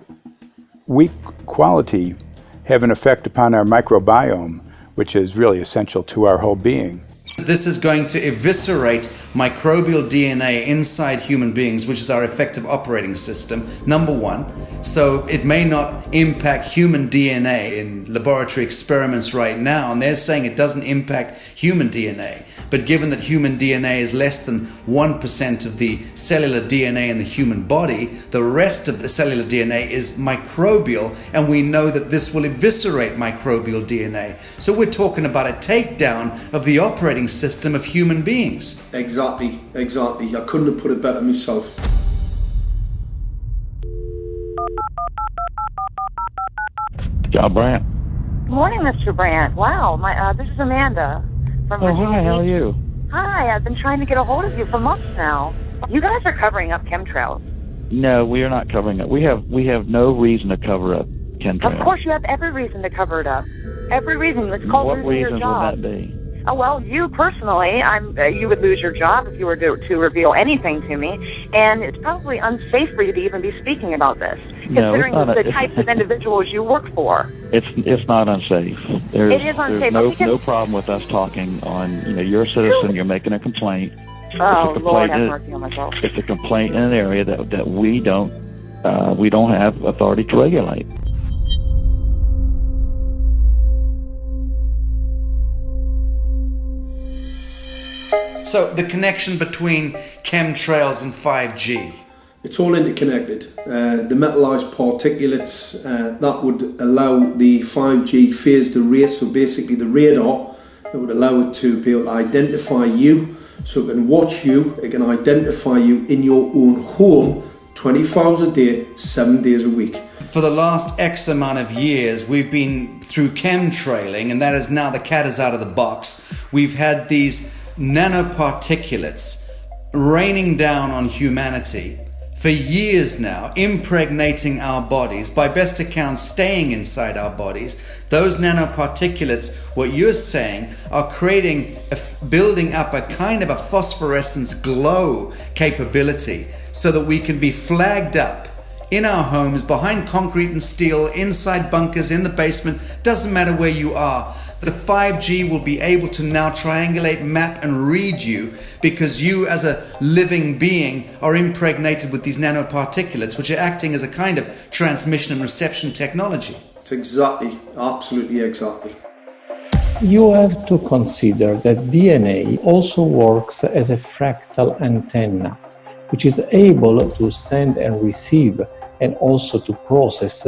weak quality, have an effect upon our microbiome, which is really essential to our whole being. This is going to eviscerate microbial DNA inside human beings, which is our effective operating system, number one. So it may not impact human DNA in laboratory experiments right now, and they're saying it doesn't impact human DNA. But given that human DNA is less than 1% of the cellular DNA in the human body, the rest of the cellular DNA is microbial, and we know that this will eviscerate microbial DNA. So we're talking about a takedown of the operating system of human beings. Exactly. I couldn't have put it better myself. John Brandt. Morning, Mr. Brandt. Wow, this is Amanda from Virginia. Hi, how are you? Hi, I've been trying to get a hold of you for months now. You guys are covering up chemtrails. No, we are not covering it. We have no reason to cover up chemtrails. Of course, you have every reason to cover it up. Every reason. It's called What losing your reason job. would that be? Oh, well, you personally, you would lose your job if you were to reveal anything to me, and it's probably unsafe for you to even be speaking about this, considering the types of individuals you work for. It's not unsafe. It is unsafe. There's no problem with us talking on, you're a citizen, you're making a complaint. Oh, Lord have mercy on myself. It's a complaint in an area that we don't have authority to regulate. So the connection between chemtrails and 5G. It's all interconnected. The metallized particulates that would allow the 5G phased array, so basically the radar that would allow it to be able to identify you, so it can watch you, it can identify you in your own home 24 hours a day, 7 days a week. For the last X amount of years, we've been through chemtrailing, and that is now the cat is out of the box. We've had these nanoparticulates raining down on humanity for years now, impregnating our bodies, by best accounts staying inside our bodies. Those nanoparticulates, what you're saying, are building up a kind of a phosphorescence glow capability so that we can be flagged up in our homes, behind concrete and steel, inside bunkers, in the basement, doesn't matter where you are. The 5G will be able to now triangulate, map and read you, because you as a living being are impregnated with these nanoparticulates, which are acting as a kind of transmission and reception technology. It's exactly, absolutely exactly. You have to consider that DNA also works as a fractal antenna, which is able to send and receive and also to process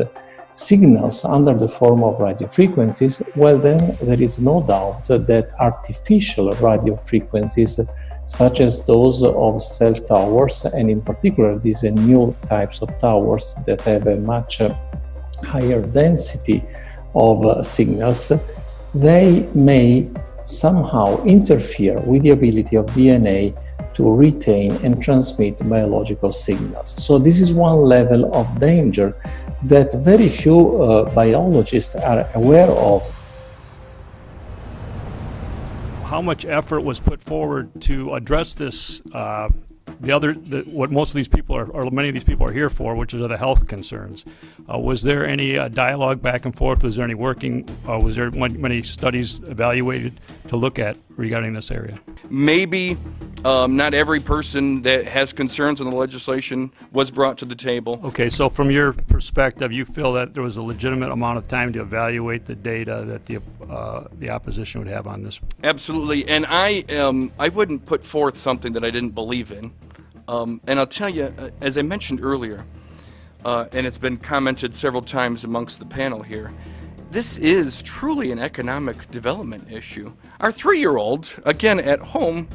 signals under the form of radio frequencies. Well, then there is no doubt that artificial radio frequencies, such as those of cell towers, and in particular these new types of towers that have a much higher density of signals, they may somehow interfere with the ability of DNA to retain and transmit biological signals. So this is one level of danger that very few biologists are aware of. How much effort was put forward to address this, what most of these people are, or many of these people are here for, which are the health concerns? Was there any dialogue back and forth? Was there any working, was there many studies evaluated to look at regarding this area? Maybe not every person that has concerns on the legislation was brought to the table. Okay, so from your perspective, you feel that there was a legitimate amount of time to evaluate the data that the opposition would have on this? Absolutely, and I wouldn't put forth something that I didn't believe in. And I'll tell you, as I mentioned earlier, and it's been commented several times amongst the panel here, this is truly an economic development issue. Our 3-year-old, again at home,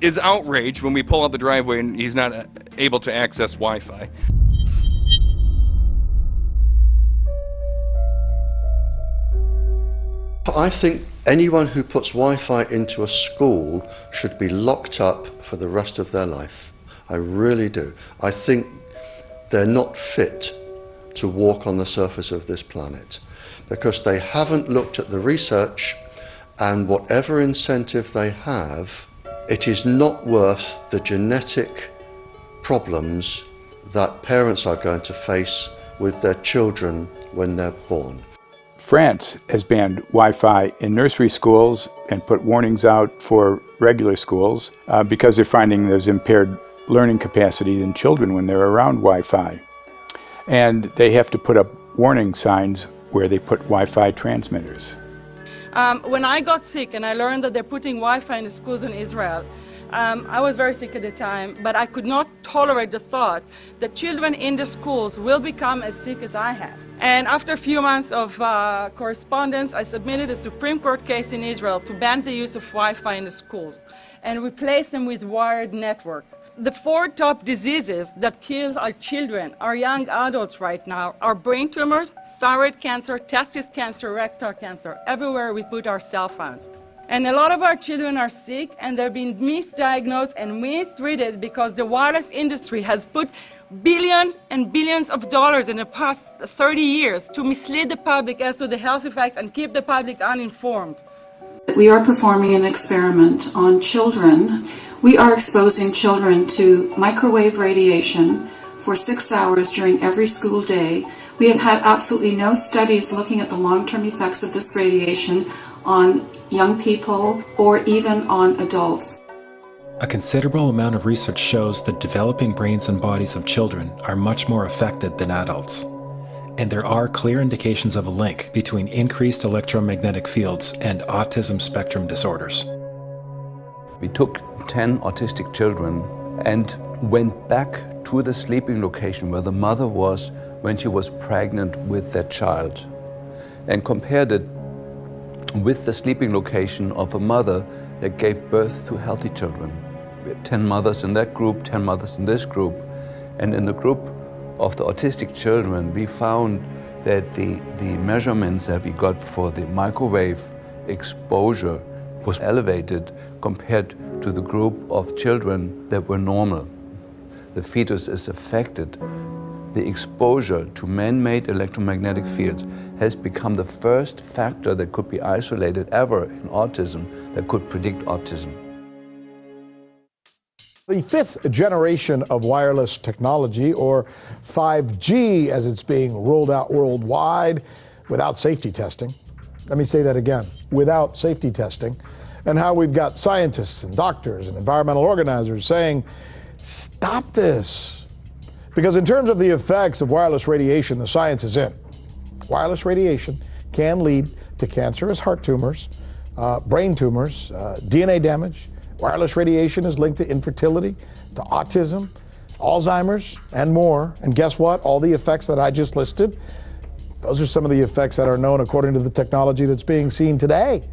is outraged when we pull out the driveway and he's not able to access Wi-Fi. I think anyone who puts Wi-Fi into a school should be locked up for the rest of their life. I really do. I think they're not fit to walk on the surface of this planet because they haven't looked at the research, and whatever incentive they have, it is not worth the genetic problems that parents are going to face with their children when they're born. France has banned Wi-Fi in nursery schools and put warnings out for regular schools because they're finding there's impaired learning capacity in children when they're around Wi-Fi. And they have to put up warning signs where they put Wi-Fi transmitters. When I got sick and I learned that they're putting Wi-Fi in the schools in Israel, I was very sick at the time, but I could not tolerate the thought that children in the schools will become as sick as I have. And after a few months of correspondence, I submitted a Supreme Court case in Israel to ban the use of Wi-Fi in the schools and replace them with wired network. The 4 top diseases that kill our children, our young adults right now, are brain tumors, thyroid cancer, testis cancer, rectal cancer, everywhere we put our cell phones. And a lot of our children are sick and they're being misdiagnosed and mistreated because the wireless industry has put billions and billions of dollars in the past 30 years to mislead the public as to the health effects and keep the public uninformed. We are performing an experiment on children. We are exposing children to microwave radiation for 6 hours during every school day. We have had absolutely no studies looking at the long-term effects of this radiation on young people or even on adults. A considerable amount of research shows that developing brains and bodies of children are much more affected than adults. And there are clear indications of a link between increased electromagnetic fields and autism spectrum disorders. We took 10 autistic children and went back to the sleeping location where the mother was when she was pregnant with that child and compared it with the sleeping location of a mother that gave birth to healthy children. We had 10 mothers in that group, 10 mothers in this group, and in the group of the autistic children, we found that the measurements that we got for the microwave exposure was elevated compared to the group of children that were normal. The fetus is affected. The exposure to man-made electromagnetic fields has become the first factor that could be isolated ever in autism that could predict autism. The fifth generation of wireless technology, or 5G as it's being rolled out worldwide without safety testing. Let me say that again, without safety testing. And how we've got scientists and doctors and environmental organizers saying, stop this. Because in terms of the effects of wireless radiation, the science is in. Wireless radiation can lead to cancerous heart tumors, brain tumors, DNA damage. Wireless radiation is linked to infertility, to autism, Alzheimer's, and more. And guess what? All the effects that I just listed, those are some of the effects that are known according to the technology that's being seen today.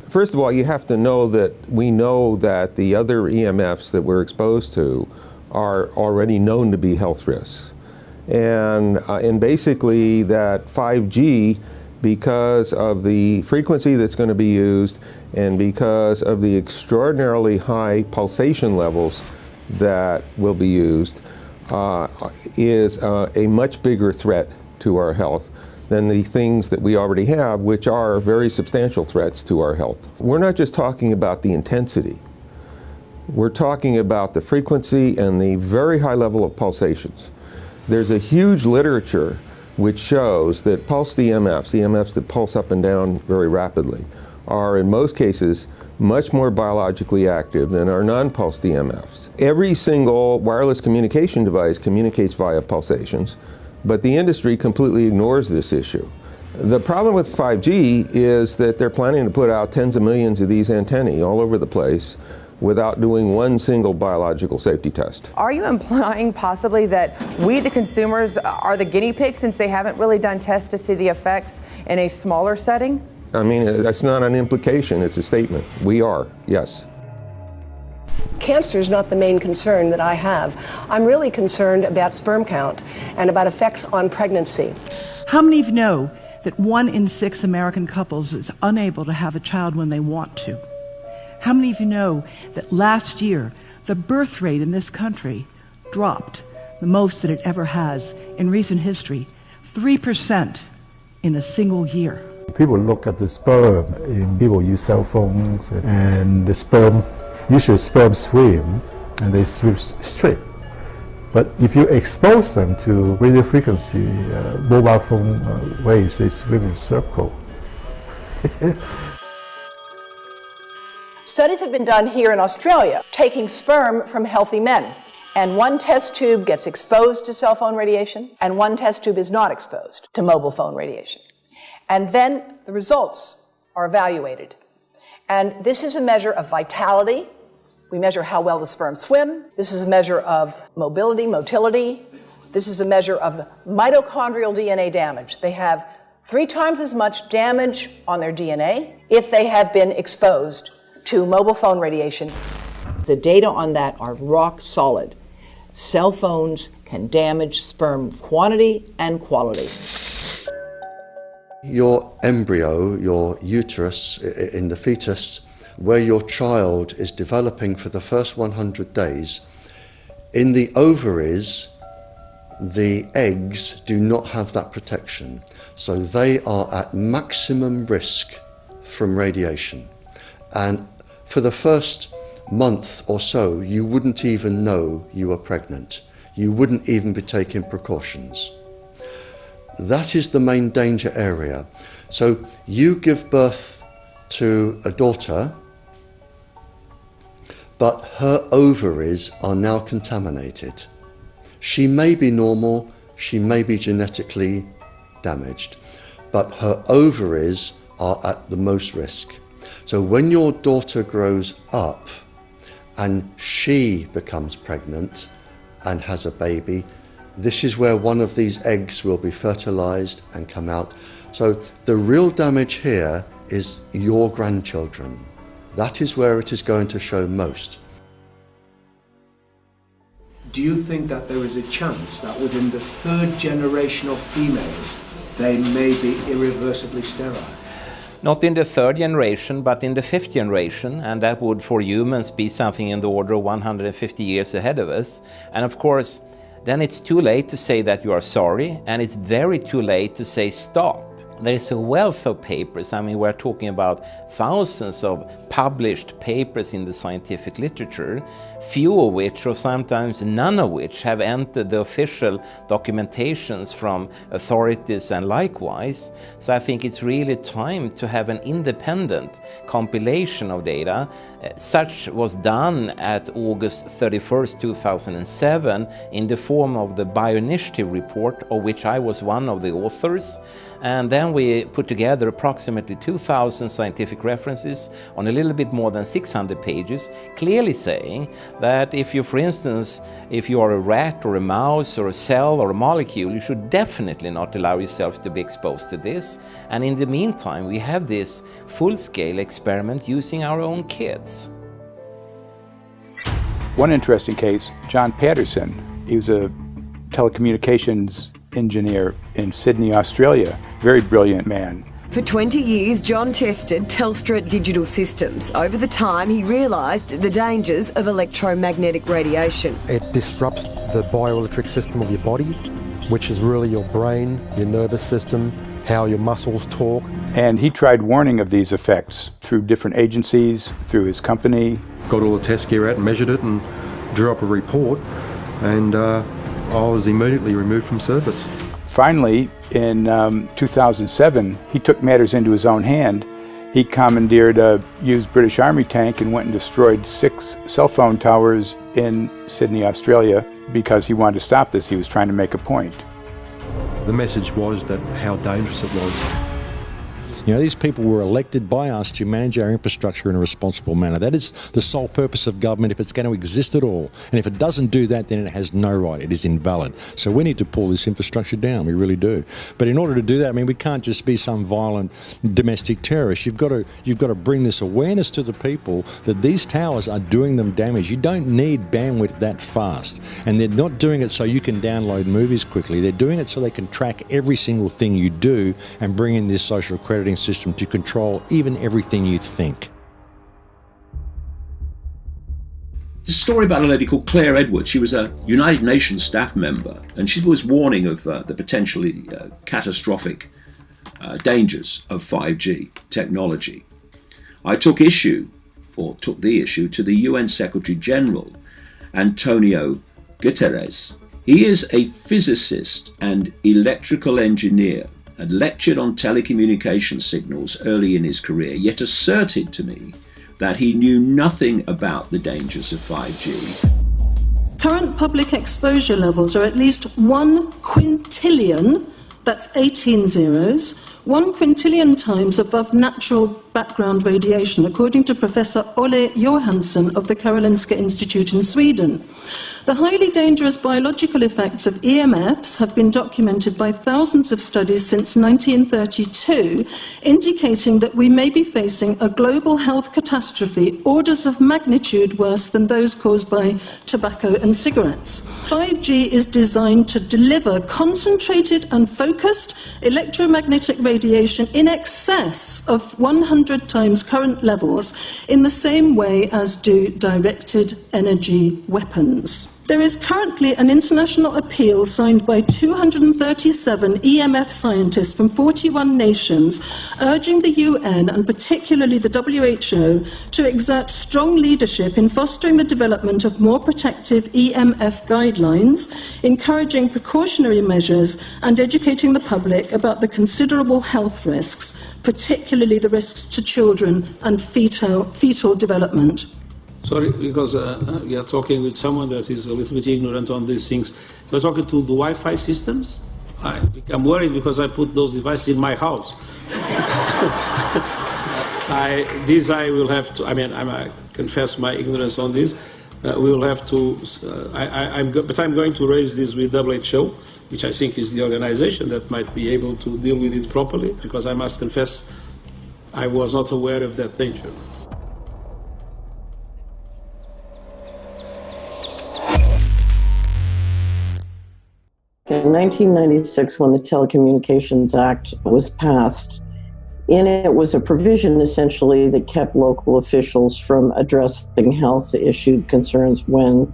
First of all, you have to know that we know that the other EMFs that we're exposed to are already known to be health risks. And basically that 5G, because of the frequency that's going to be used and because of the extraordinarily high pulsation levels that will be used, is a much bigger threat to our health than the things that we already have, which are very substantial threats to our health. We're not just talking about the intensity. We're talking about the frequency and the very high level of pulsations. There's a huge literature which shows that pulsed EMFs, EMFs that pulse up and down very rapidly, are in most cases much more biologically active than our non-pulsed EMFs. Every single wireless communication device communicates via pulsations, but the industry completely ignores this issue. The problem with 5G is that they're planning to put out tens of millions of these antennae all over the place without doing one single biological safety test. Are you implying possibly that we, the consumers, are the guinea pigs since they haven't really done tests to see the effects in a smaller setting? I mean, that's not an implication, it's a statement. We are, yes. Cancer is not the main concern that I have. I'm really concerned about sperm count and about effects on pregnancy. How many of you know that 1 in 6 American couples is unable to have a child when they want to? How many of you know that last year the birth rate in this country dropped the most that it ever has in recent history, 3% in a single year? People look at the sperm, and people use cell phones, and the sperm, usually sperm swim, and they swim straight. But if you expose them to radio frequency, mobile phone waves, they swim in a circle. Studies have been done here in Australia, taking sperm from healthy men. And one test tube gets exposed to cell phone radiation, and one test tube is not exposed to mobile phone radiation. And then the results are evaluated. And this is a measure of vitality. We measure how well the sperm swim. This is a measure of motility. This is a measure of mitochondrial DNA damage. They have 3 times as much damage on their DNA if they have been exposed to mobile phone radiation. The data on that are rock solid. Cell phones can damage sperm quantity and quality. Your embryo, your uterus in the fetus, where your child is developing for the first 100 days, in the ovaries, the eggs do not have that protection. So they are at maximum risk from radiation. And for the first month or so, you wouldn't even know you were pregnant. You wouldn't even be taking precautions. That is the main danger area. So you give birth to a daughter, but her ovaries are now contaminated. She may be normal, she may be genetically damaged, but her ovaries are at the most risk. So when your daughter grows up and she becomes pregnant and has a baby, this is where one of these eggs will be fertilized and come out. So the real damage here is your grandchildren. That is where it is going to show most. Do you think that there is a chance that within the third generation of females, they may be irreversibly sterile? Not in the third generation, but in the fifth generation, and that would for humans be something in the order of 150 years ahead of us. And of course, then it's too late to say that you are sorry, and it's very too late to say stop. There is a wealth of papers. I mean, we're talking about thousands of published papers in the scientific literature, few of which, or sometimes none of which, have entered the official documentations from authorities and likewise. So I think it's really time to have an independent compilation of data. Such was done at August 31st, 2007 in the form of the Bioinitiative report, of which I was one of the authors. And then we put together approximately 2,000 scientific references on a little bit more than 600 pages, clearly saying that if you, for instance, if you are a rat or a mouse or a cell or a molecule, you should definitely not allow yourself to be exposed to this. And in the meantime, we have this full-scale experiment using our own kids. One interesting case, John Patterson. He was a telecommunications engineer in Sydney, Australia. Very brilliant man. For 20 years, John tested Telstra digital systems. Over the time, he realised the dangers of electromagnetic radiation. It disrupts the bioelectric system of your body, which is really your brain, your nervous system, how your muscles talk. And he tried warning of these effects through different agencies, through his company. Got all the test gear out and measured it and drew up a report, and I was immediately removed from service. Finally, in 2007, he took matters into his own hand. He commandeered a used British Army tank and went and destroyed 6 cell phone towers in Sydney, Australia, because he wanted to stop this. He was trying to make a point. The message was that how dangerous it was. You know, these people were elected by us to manage our infrastructure in a responsible manner. That is the sole purpose of government if it's going to exist at all. And if it doesn't do that, then it has no right. It is invalid. So we need to pull this infrastructure down. We really do. But in order to do that, I mean, we can't just be some violent domestic terrorist. You've got to bring this awareness to the people that these towers are doing them damage. You don't need bandwidth that fast. And they're not doing it so you can download movies quickly. They're doing it so they can track every single thing you do and bring in this social crediting system to control even everything you think. There's a story about a lady called Claire Edwards. She was a United Nations staff member, and she was warning of the potentially catastrophic dangers of 5G technology. I took the issue to the UN Secretary General, Antonio Guterres. He is a physicist and electrical engineer, and lectured on telecommunication signals early in his career, yet asserted to me that he knew nothing about the dangers of 5G. Current public exposure levels are at least 1 quintillion, that's 18 zeros, 1 quintillion times above natural background radiation, according to Professor Olle Johansson of the Karolinska Institute in Sweden. The highly dangerous biological effects of EMFs have been documented by thousands of studies since 1932, indicating that we may be facing a global health catastrophe orders of magnitude worse than those caused by tobacco and cigarettes. 5G is designed to deliver concentrated and focused electromagnetic radiation in excess of 100 times current levels in the same way as do directed energy weapons. There is currently an international appeal signed by 237 EMF scientists from 41 nations urging the UN and particularly the WHO to exert strong leadership in fostering the development of more protective EMF guidelines, encouraging precautionary measures and educating the public about the considerable health risks, particularly the risks to children and fetal development. Sorry, because we are talking with someone that is a little bit ignorant on these things. If you're talking to the Wi-Fi systems, I become worried because I put those devices in my house. I will have to, I confess my ignorance on this. We will have to, but I'm going to raise this with WHO, which I think is the organization that might be able to deal with it properly, because I must confess I was not aware of that danger. In 1996, when the Telecommunications Act was passed, in it was a provision essentially that kept local officials from addressing health issue concerns when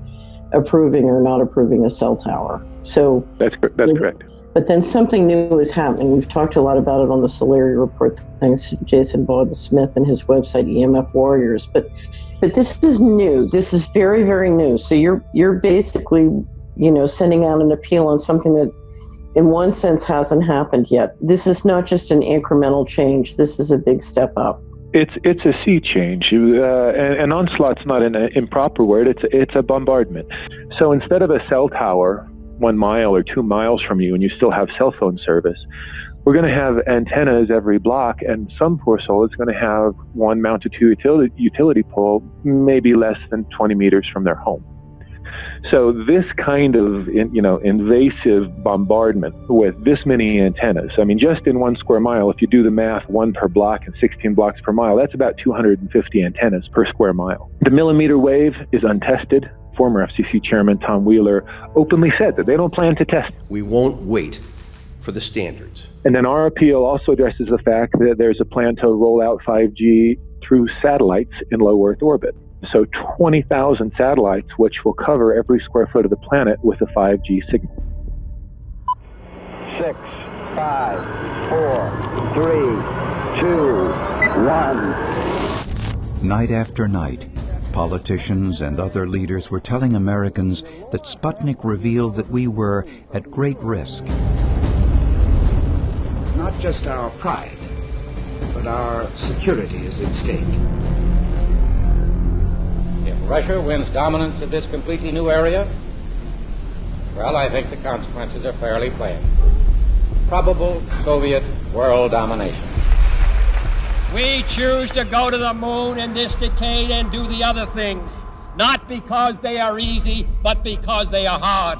approving or not approving a cell tower. So that's correct. But then something new is happening. We've talked a lot about it on the Solari report, thanks to Jason Bowden-Smith and his website EMF Warriors. But this is new. This is very, very new. So you're basically, sending out an appeal on something that in one sense hasn't happened yet. This is not just an incremental change. This is a big step up. It's a sea change. An onslaught's not an improper word. It's a bombardment. So instead of a cell tower 1 mile or 2 miles from you and you still have cell phone service, we're going to have antennas every block, and some poor soul is going to have one mounted to a utility pole maybe less than 20 meters from their home. So this kind of, invasive bombardment with this many antennas, just in 1 square mile, if you do the math, 1 per block and 16 blocks per mile, that's about 250 antennas per square mile. The millimeter wave is untested. Former FCC Chairman Tom Wheeler openly said that they don't plan to test. We won't wait for the standards. And then our appeal also addresses the fact that there's a plan to roll out 5G through satellites in low Earth orbit. So 20,000 satellites, which will cover every square foot of the planet with a 5G signal. 6, 5, 4, 3, 2, 1. Night after night, politicians and other leaders were telling Americans that Sputnik revealed that we were at great risk. Not just our pride, but our security is at stake. If Russia wins dominance of this completely new area, well, I think the consequences are fairly plain. Probable Soviet world domination. We choose to go to the moon in this decade and do the other things, not because they are easy, but because they are hard.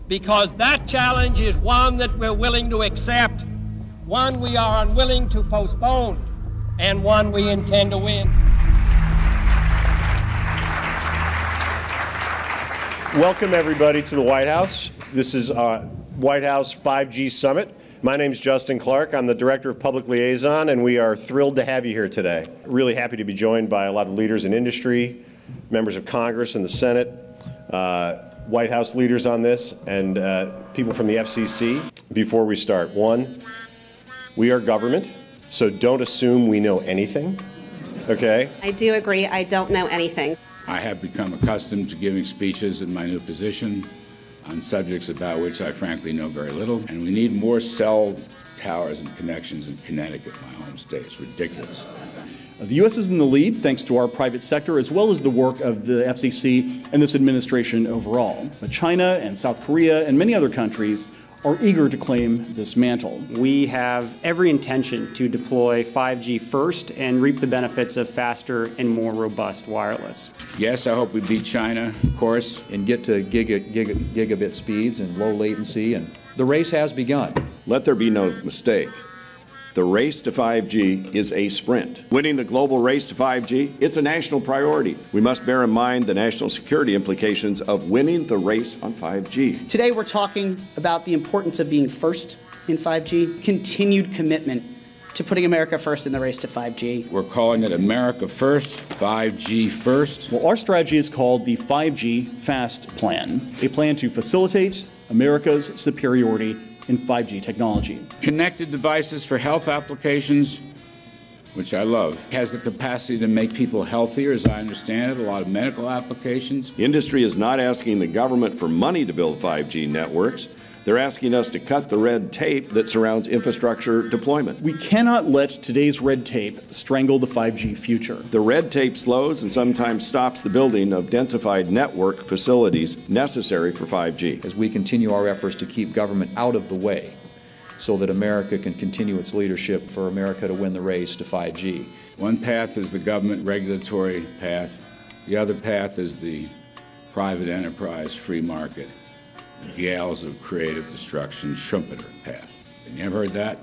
Because that challenge is one that we're willing to accept, one we are unwilling to postpone, and one we intend to win. Welcome, everybody, to the White House. This is White House 5G Summit. My name is Justin Clark. I'm the Director of Public Liaison, and we are thrilled to have you here today. Really happy to be joined by a lot of leaders in industry, members of Congress and the Senate, White House leaders on this, and people from the FCC. Before we start, one, we are government, so don't assume we know anything, okay? I do agree, I don't know anything. I have become accustomed to giving speeches in my new position on subjects about which I frankly know very little, and we need more cell towers and connections in Connecticut, my home state. It's ridiculous. The U.S. is in the lead thanks to our private sector as well as the work of the FCC and this administration overall. But China and South Korea and many other countries are eager to claim this mantle. We have every intention to deploy 5G first and reap the benefits of faster and more robust wireless. Yes, I hope we beat China, of course. And get to gigabit speeds and low latency, and the race has begun. Let there be no mistake. The race to 5G is a sprint. Winning the global race to 5G, it's a national priority. We must bear in mind the national security implications of winning the race on 5G. Today we're talking about the importance of being first in 5G, continued commitment to putting America first in the race to 5G. We're calling it America First, 5G First. Well, our strategy is called the 5G Fast Plan, a plan to facilitate America's superiority in 5G technology. Connected devices for health applications, which I love, has the capacity to make people healthier, as I understand it, a lot of medical applications. Industry is not asking the government for money to build 5G networks. They're asking us to cut the red tape that surrounds infrastructure deployment. We cannot let today's red tape strangle the 5G future. The red tape slows and sometimes stops the building of densified network facilities necessary for 5G. As we continue our efforts to keep government out of the way so that America can continue its leadership for America to win the race to 5G. One path is the government regulatory path. The other path is the private enterprise free market. Gales of creative destruction, Schumpeter path. Have you ever heard that?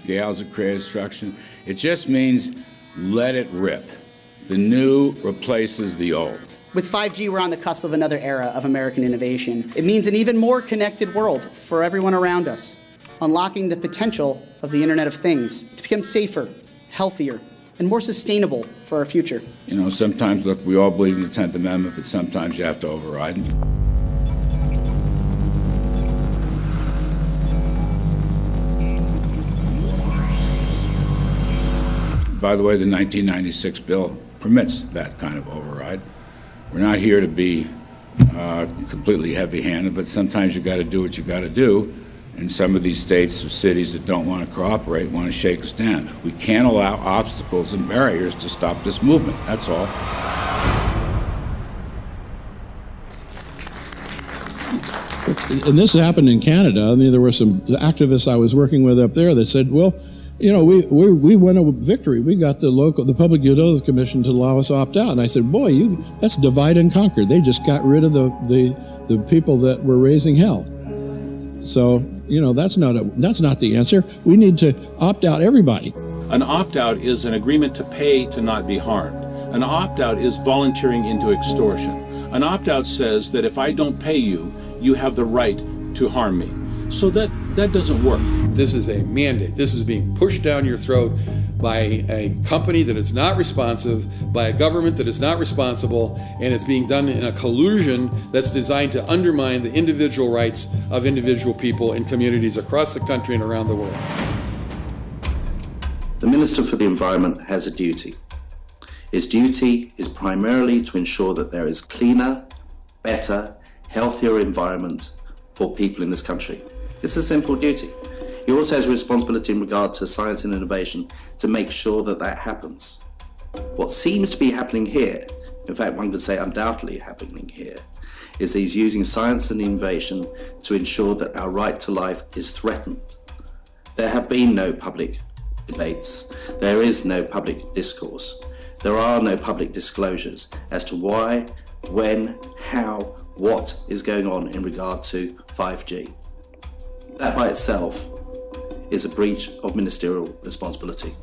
Gales of creative destruction? It just means let it rip. The new replaces the old. With 5G, we're on the cusp of another era of American innovation. It means an even more connected world for everyone around us, unlocking the potential of the Internet of Things to become safer, healthier, and more sustainable for our future. You know, sometimes, look, we all believe in the 10th Amendment, but sometimes you have to override it. By the way, the 1996 bill permits that kind of override. We're not here to be completely heavy-handed, but sometimes you got to do what you got to do. And some of these states or cities that don't want to cooperate want to shake us down. We can't allow obstacles and barriers to stop this movement. That's all. And this happened in Canada. I mean, there were some activists I was working with up there that said, well, you know, we won a victory. We got the Public Utilities Commission to allow us opt out. And I said, boy, that's divide and conquer. They just got rid of the people that were raising hell. So, you know, that's not the answer. We need to opt out everybody. An opt-out is an agreement to pay to not be harmed. An opt-out is volunteering into extortion. An opt-out says that if I don't pay you, you have the right to harm me. So that doesn't work. This is a mandate. This is being pushed down your throat by a company that is not responsive, by a government that is not responsible, and it's being done in a collusion that's designed to undermine the individual rights of individual people in communities across the country and around the world. The Minister for the Environment has a duty. His duty is primarily to ensure that there is cleaner, better, healthier environment for people in this country. It's a simple duty. He also has a responsibility in regard to science and innovation to make sure that that happens. What seems to be happening here, in fact one could say undoubtedly happening here, is he's using science and innovation to ensure that our right to life is threatened. There have been no public debates. There is no public discourse. There are no public disclosures as to why, when, how, what is going on in regard to 5G. That by itself is a breach of ministerial responsibility,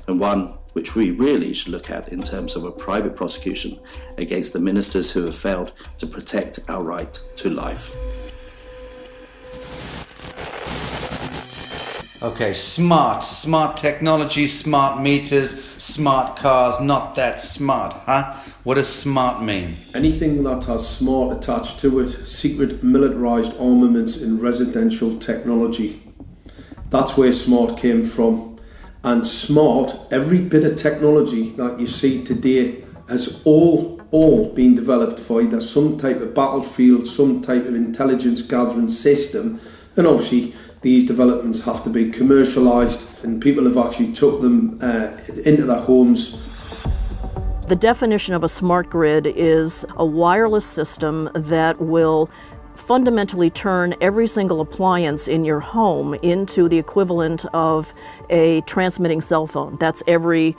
and one which we really should look at in terms of a private prosecution against the ministers who have failed to protect our right to life. Okay, smart technology, smart meters, smart cars, not that smart, huh? What does smart mean? Anything that has smart attached to it, secret militarised armaments in residential technology. That's where smart came from. And smart, every bit of technology that you see today has all been developed for either some type of battlefield, some type of intelligence gathering system, and obviously these developments have to be commercialised, and people have actually took them into their homes. The definition of a smart grid is a wireless system that will fundamentally turn every single appliance in your home into the equivalent of a transmitting cell phone. That's every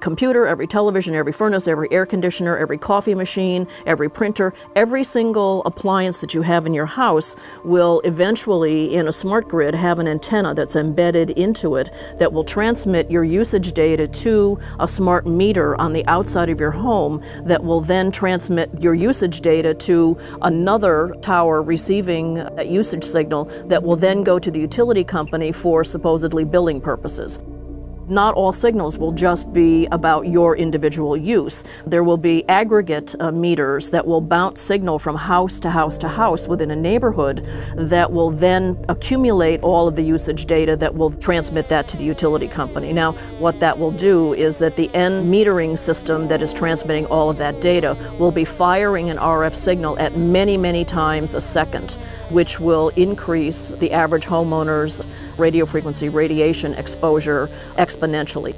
computer, every television, every furnace, every air conditioner, every coffee machine, every printer, every single appliance that you have in your house will eventually, in a smart grid, have an antenna that's embedded into it that will transmit your usage data to a smart meter on the outside of your home that will then transmit your usage data to another tower receiving that usage signal that will then go to the utility company for supposedly billing purposes. Not all signals will just be about your individual use. There will be aggregate meters that will bounce signal from house to house to house within a neighborhood that will then accumulate all of the usage data that will transmit that to the utility company. Now, what that will do is that the end metering system that is transmitting all of that data will be firing an RF signal at many, many times a second, which will increase the average homeowner's radio frequency radiation exposure exponentially.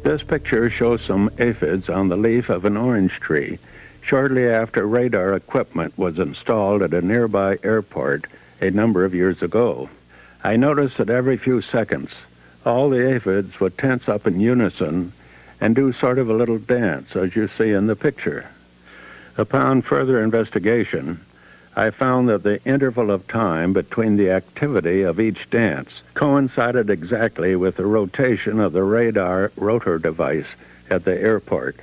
This picture shows some aphids on the leaf of an orange tree shortly after radar equipment was installed at a nearby airport a number of years ago. I noticed that every few seconds, all the aphids would tense up in unison and do sort of a little dance, as you see in the picture. Upon further investigation, I found that the interval of time between the activity of each dance coincided exactly with the rotation of the radar rotor device at the airport,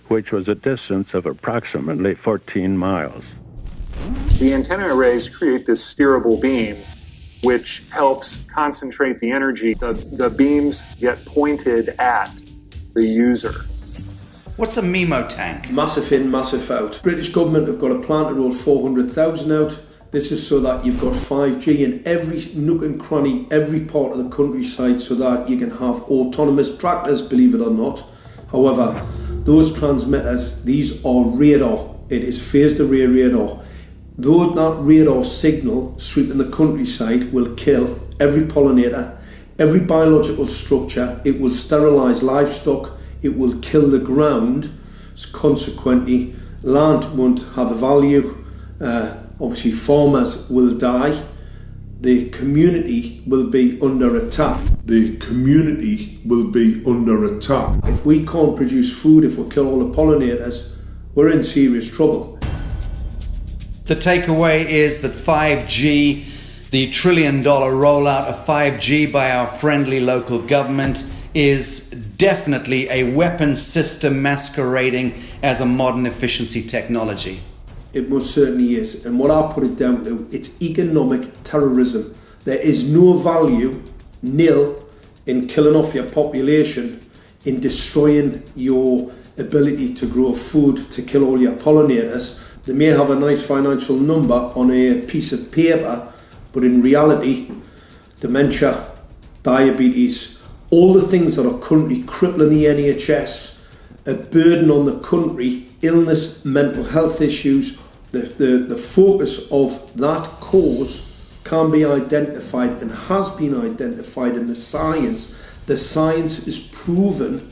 which was a distance of approximately 14 miles. The antenna arrays create this steerable beam, which helps concentrate the energy. The beams get pointed at the user. What's a MIMO tank? Massive in, massive out. British government have got a plan to roll 400,000 out. This is so that you've got 5G in every nook and cranny, every part of the countryside, so that you can have autonomous tractors, believe it or not. However, those transmitters, these are radar. It is phased array radar. Though that radar signal sweeping the countryside will kill every pollinator, every biological structure, it will sterilise livestock, it will kill the ground, consequently land won't have a value, obviously farmers will die, the community will be under attack. The community will be under attack. If we can't produce food, if we kill all the pollinators, we're in serious trouble. The takeaway is that 5G, the $1 trillion rollout of 5G by our friendly local government, is definitely a weapon system masquerading as a modern efficiency technology. It most certainly is, and what I put it down to, it's economic terrorism. There is no value, nil, in killing off your population, in destroying your ability to grow food, to kill all your pollinators. They may have a nice financial number on a piece of paper, but in reality, dementia, diabetes, all the things that are currently crippling the NHS, a burden on the country, illness, mental health issues, the focus of that cause can be identified and has been identified in the science. The science is proven.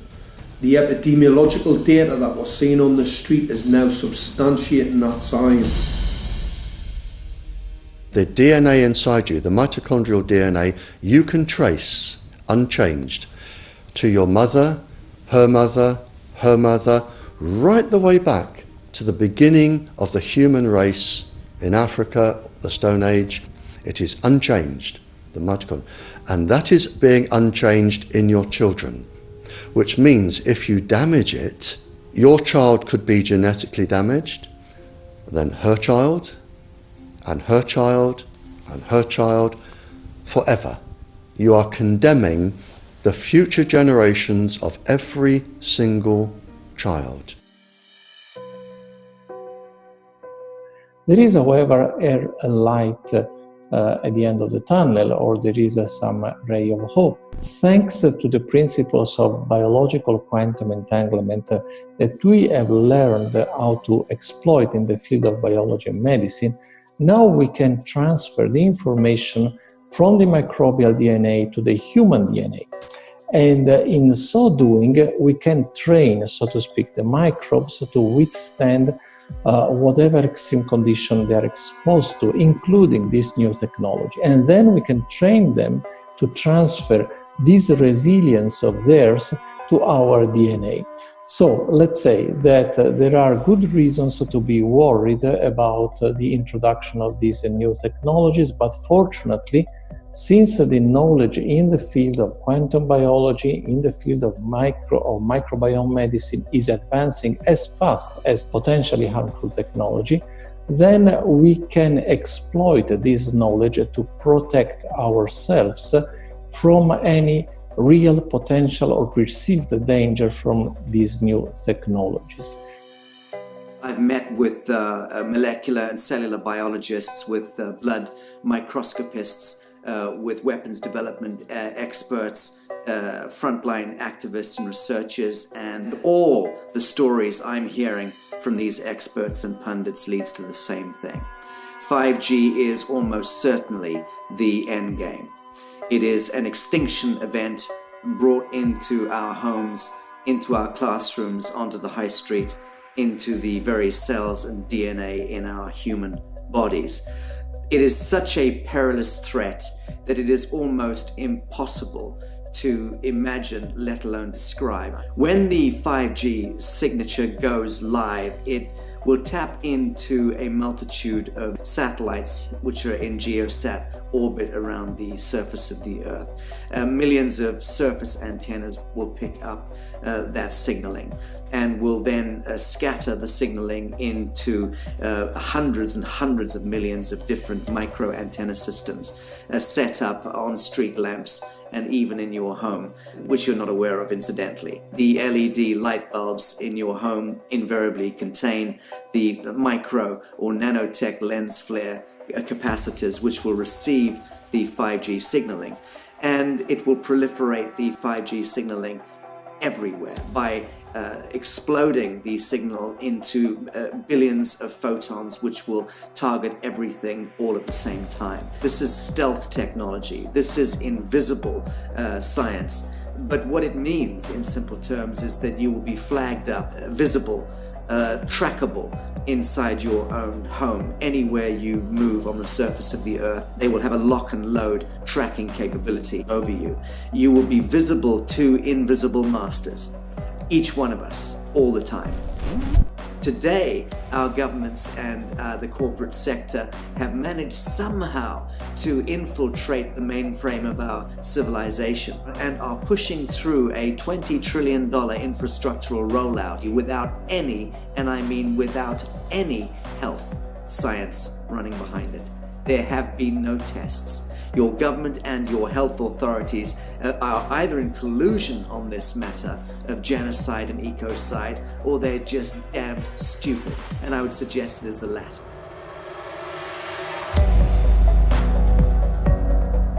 The epidemiological data that we're seeing on the street is now substantiating that science. The DNA inside you, the mitochondrial DNA, you can trace unchanged to your mother, her mother, her mother, right the way back to the beginning of the human race in Africa, the Stone Age. It is unchanged, the mitochondria, and that is being unchanged in your children, which means if you damage it, your child could be genetically damaged, then her child, and her child, and her child, forever. You are condemning the future generations of every single child. There is, however, a light at the end of the tunnel, or there is some ray of hope. Thanks to the principles of biological quantum entanglement that we have learned how to exploit in the field of biology and medicine, now we can transfer the information from the microbial DNA to the human DNA. And in so doing, we can train, so to speak, the microbes to withstand whatever extreme condition they are exposed to, including this new technology. And then we can train them to transfer this resilience of theirs to our DNA. So let's say that there are good reasons to be worried about the introduction of these new technologies, but fortunately, since the knowledge in the field of quantum biology, in the field of microbiome medicine is advancing as fast as potentially harmful technology, then we can exploit this knowledge to protect ourselves from any real potential or perceived danger from these new technologies. I've met with molecular and cellular biologists, with blood microscopists, with weapons development experts, frontline activists and researchers, and all the stories I'm hearing from these experts and pundits leads to the same thing. 5G is almost certainly the end game. It is an extinction event brought into our homes, into our classrooms, onto the high street, into the very cells and DNA in our human bodies. It is such a perilous threat that it is almost impossible to imagine, let alone describe. When the 5G signature goes live, it will tap into a multitude of satellites which are in geosat orbit around the surface of the Earth. Millions of surface antennas will pick up that signaling and will then scatter the signaling into hundreds and hundreds of millions of different micro antenna systems set up on street lamps and even in your home, which you're not aware of incidentally. The LED light bulbs in your home invariably contain the micro or nanotech lens flare capacitors which will receive the 5G signaling, and it will proliferate the 5G signaling everywhere by exploding the signal into billions of photons which will target everything all at the same time. This is stealth technology. This is invisible science. But what it means in simple terms is that you will be flagged up, visible, trackable inside your own home. Anywhere you move on the surface of the Earth, they will have a lock and load tracking capability over you. You will be visible to invisible masters, each one of us, all the time. Today, our governments and the corporate sector have managed somehow to infiltrate the mainframe of our civilization and are pushing through a $20 trillion infrastructural rollout without any, and I mean without any, health science running behind it. There have been no tests. Your government and your health authorities are either in collusion on this matter of genocide and ecocide, or they're just damned stupid, and I would suggest it is the latter.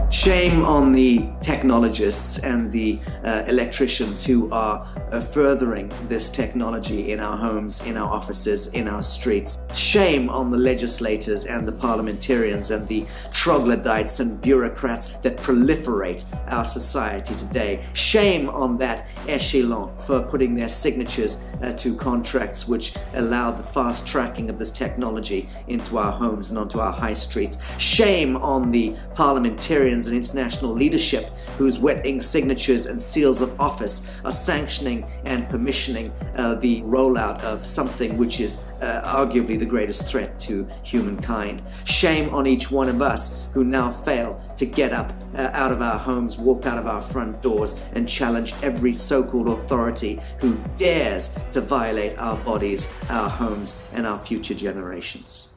Shame on the technologists and the electricians who are furthering this technology in our homes, in our offices, in our streets. Shame on the legislators and the parliamentarians and the troglodytes and bureaucrats that proliferate our society today. Shame on that echelon for putting their signatures to contracts which allow the fast tracking of this technology into our homes and onto our high streets. Shame on the parliamentarians and international leadership whose wet ink signatures and seals of office are sanctioning and permissioning the rollout of something which is arguably the greatest threat to humankind. Shame on each one of us who now fail to get up out of our homes, walk out of our front doors, and challenge every so-called authority who dares to violate our bodies, our homes, and our future generations.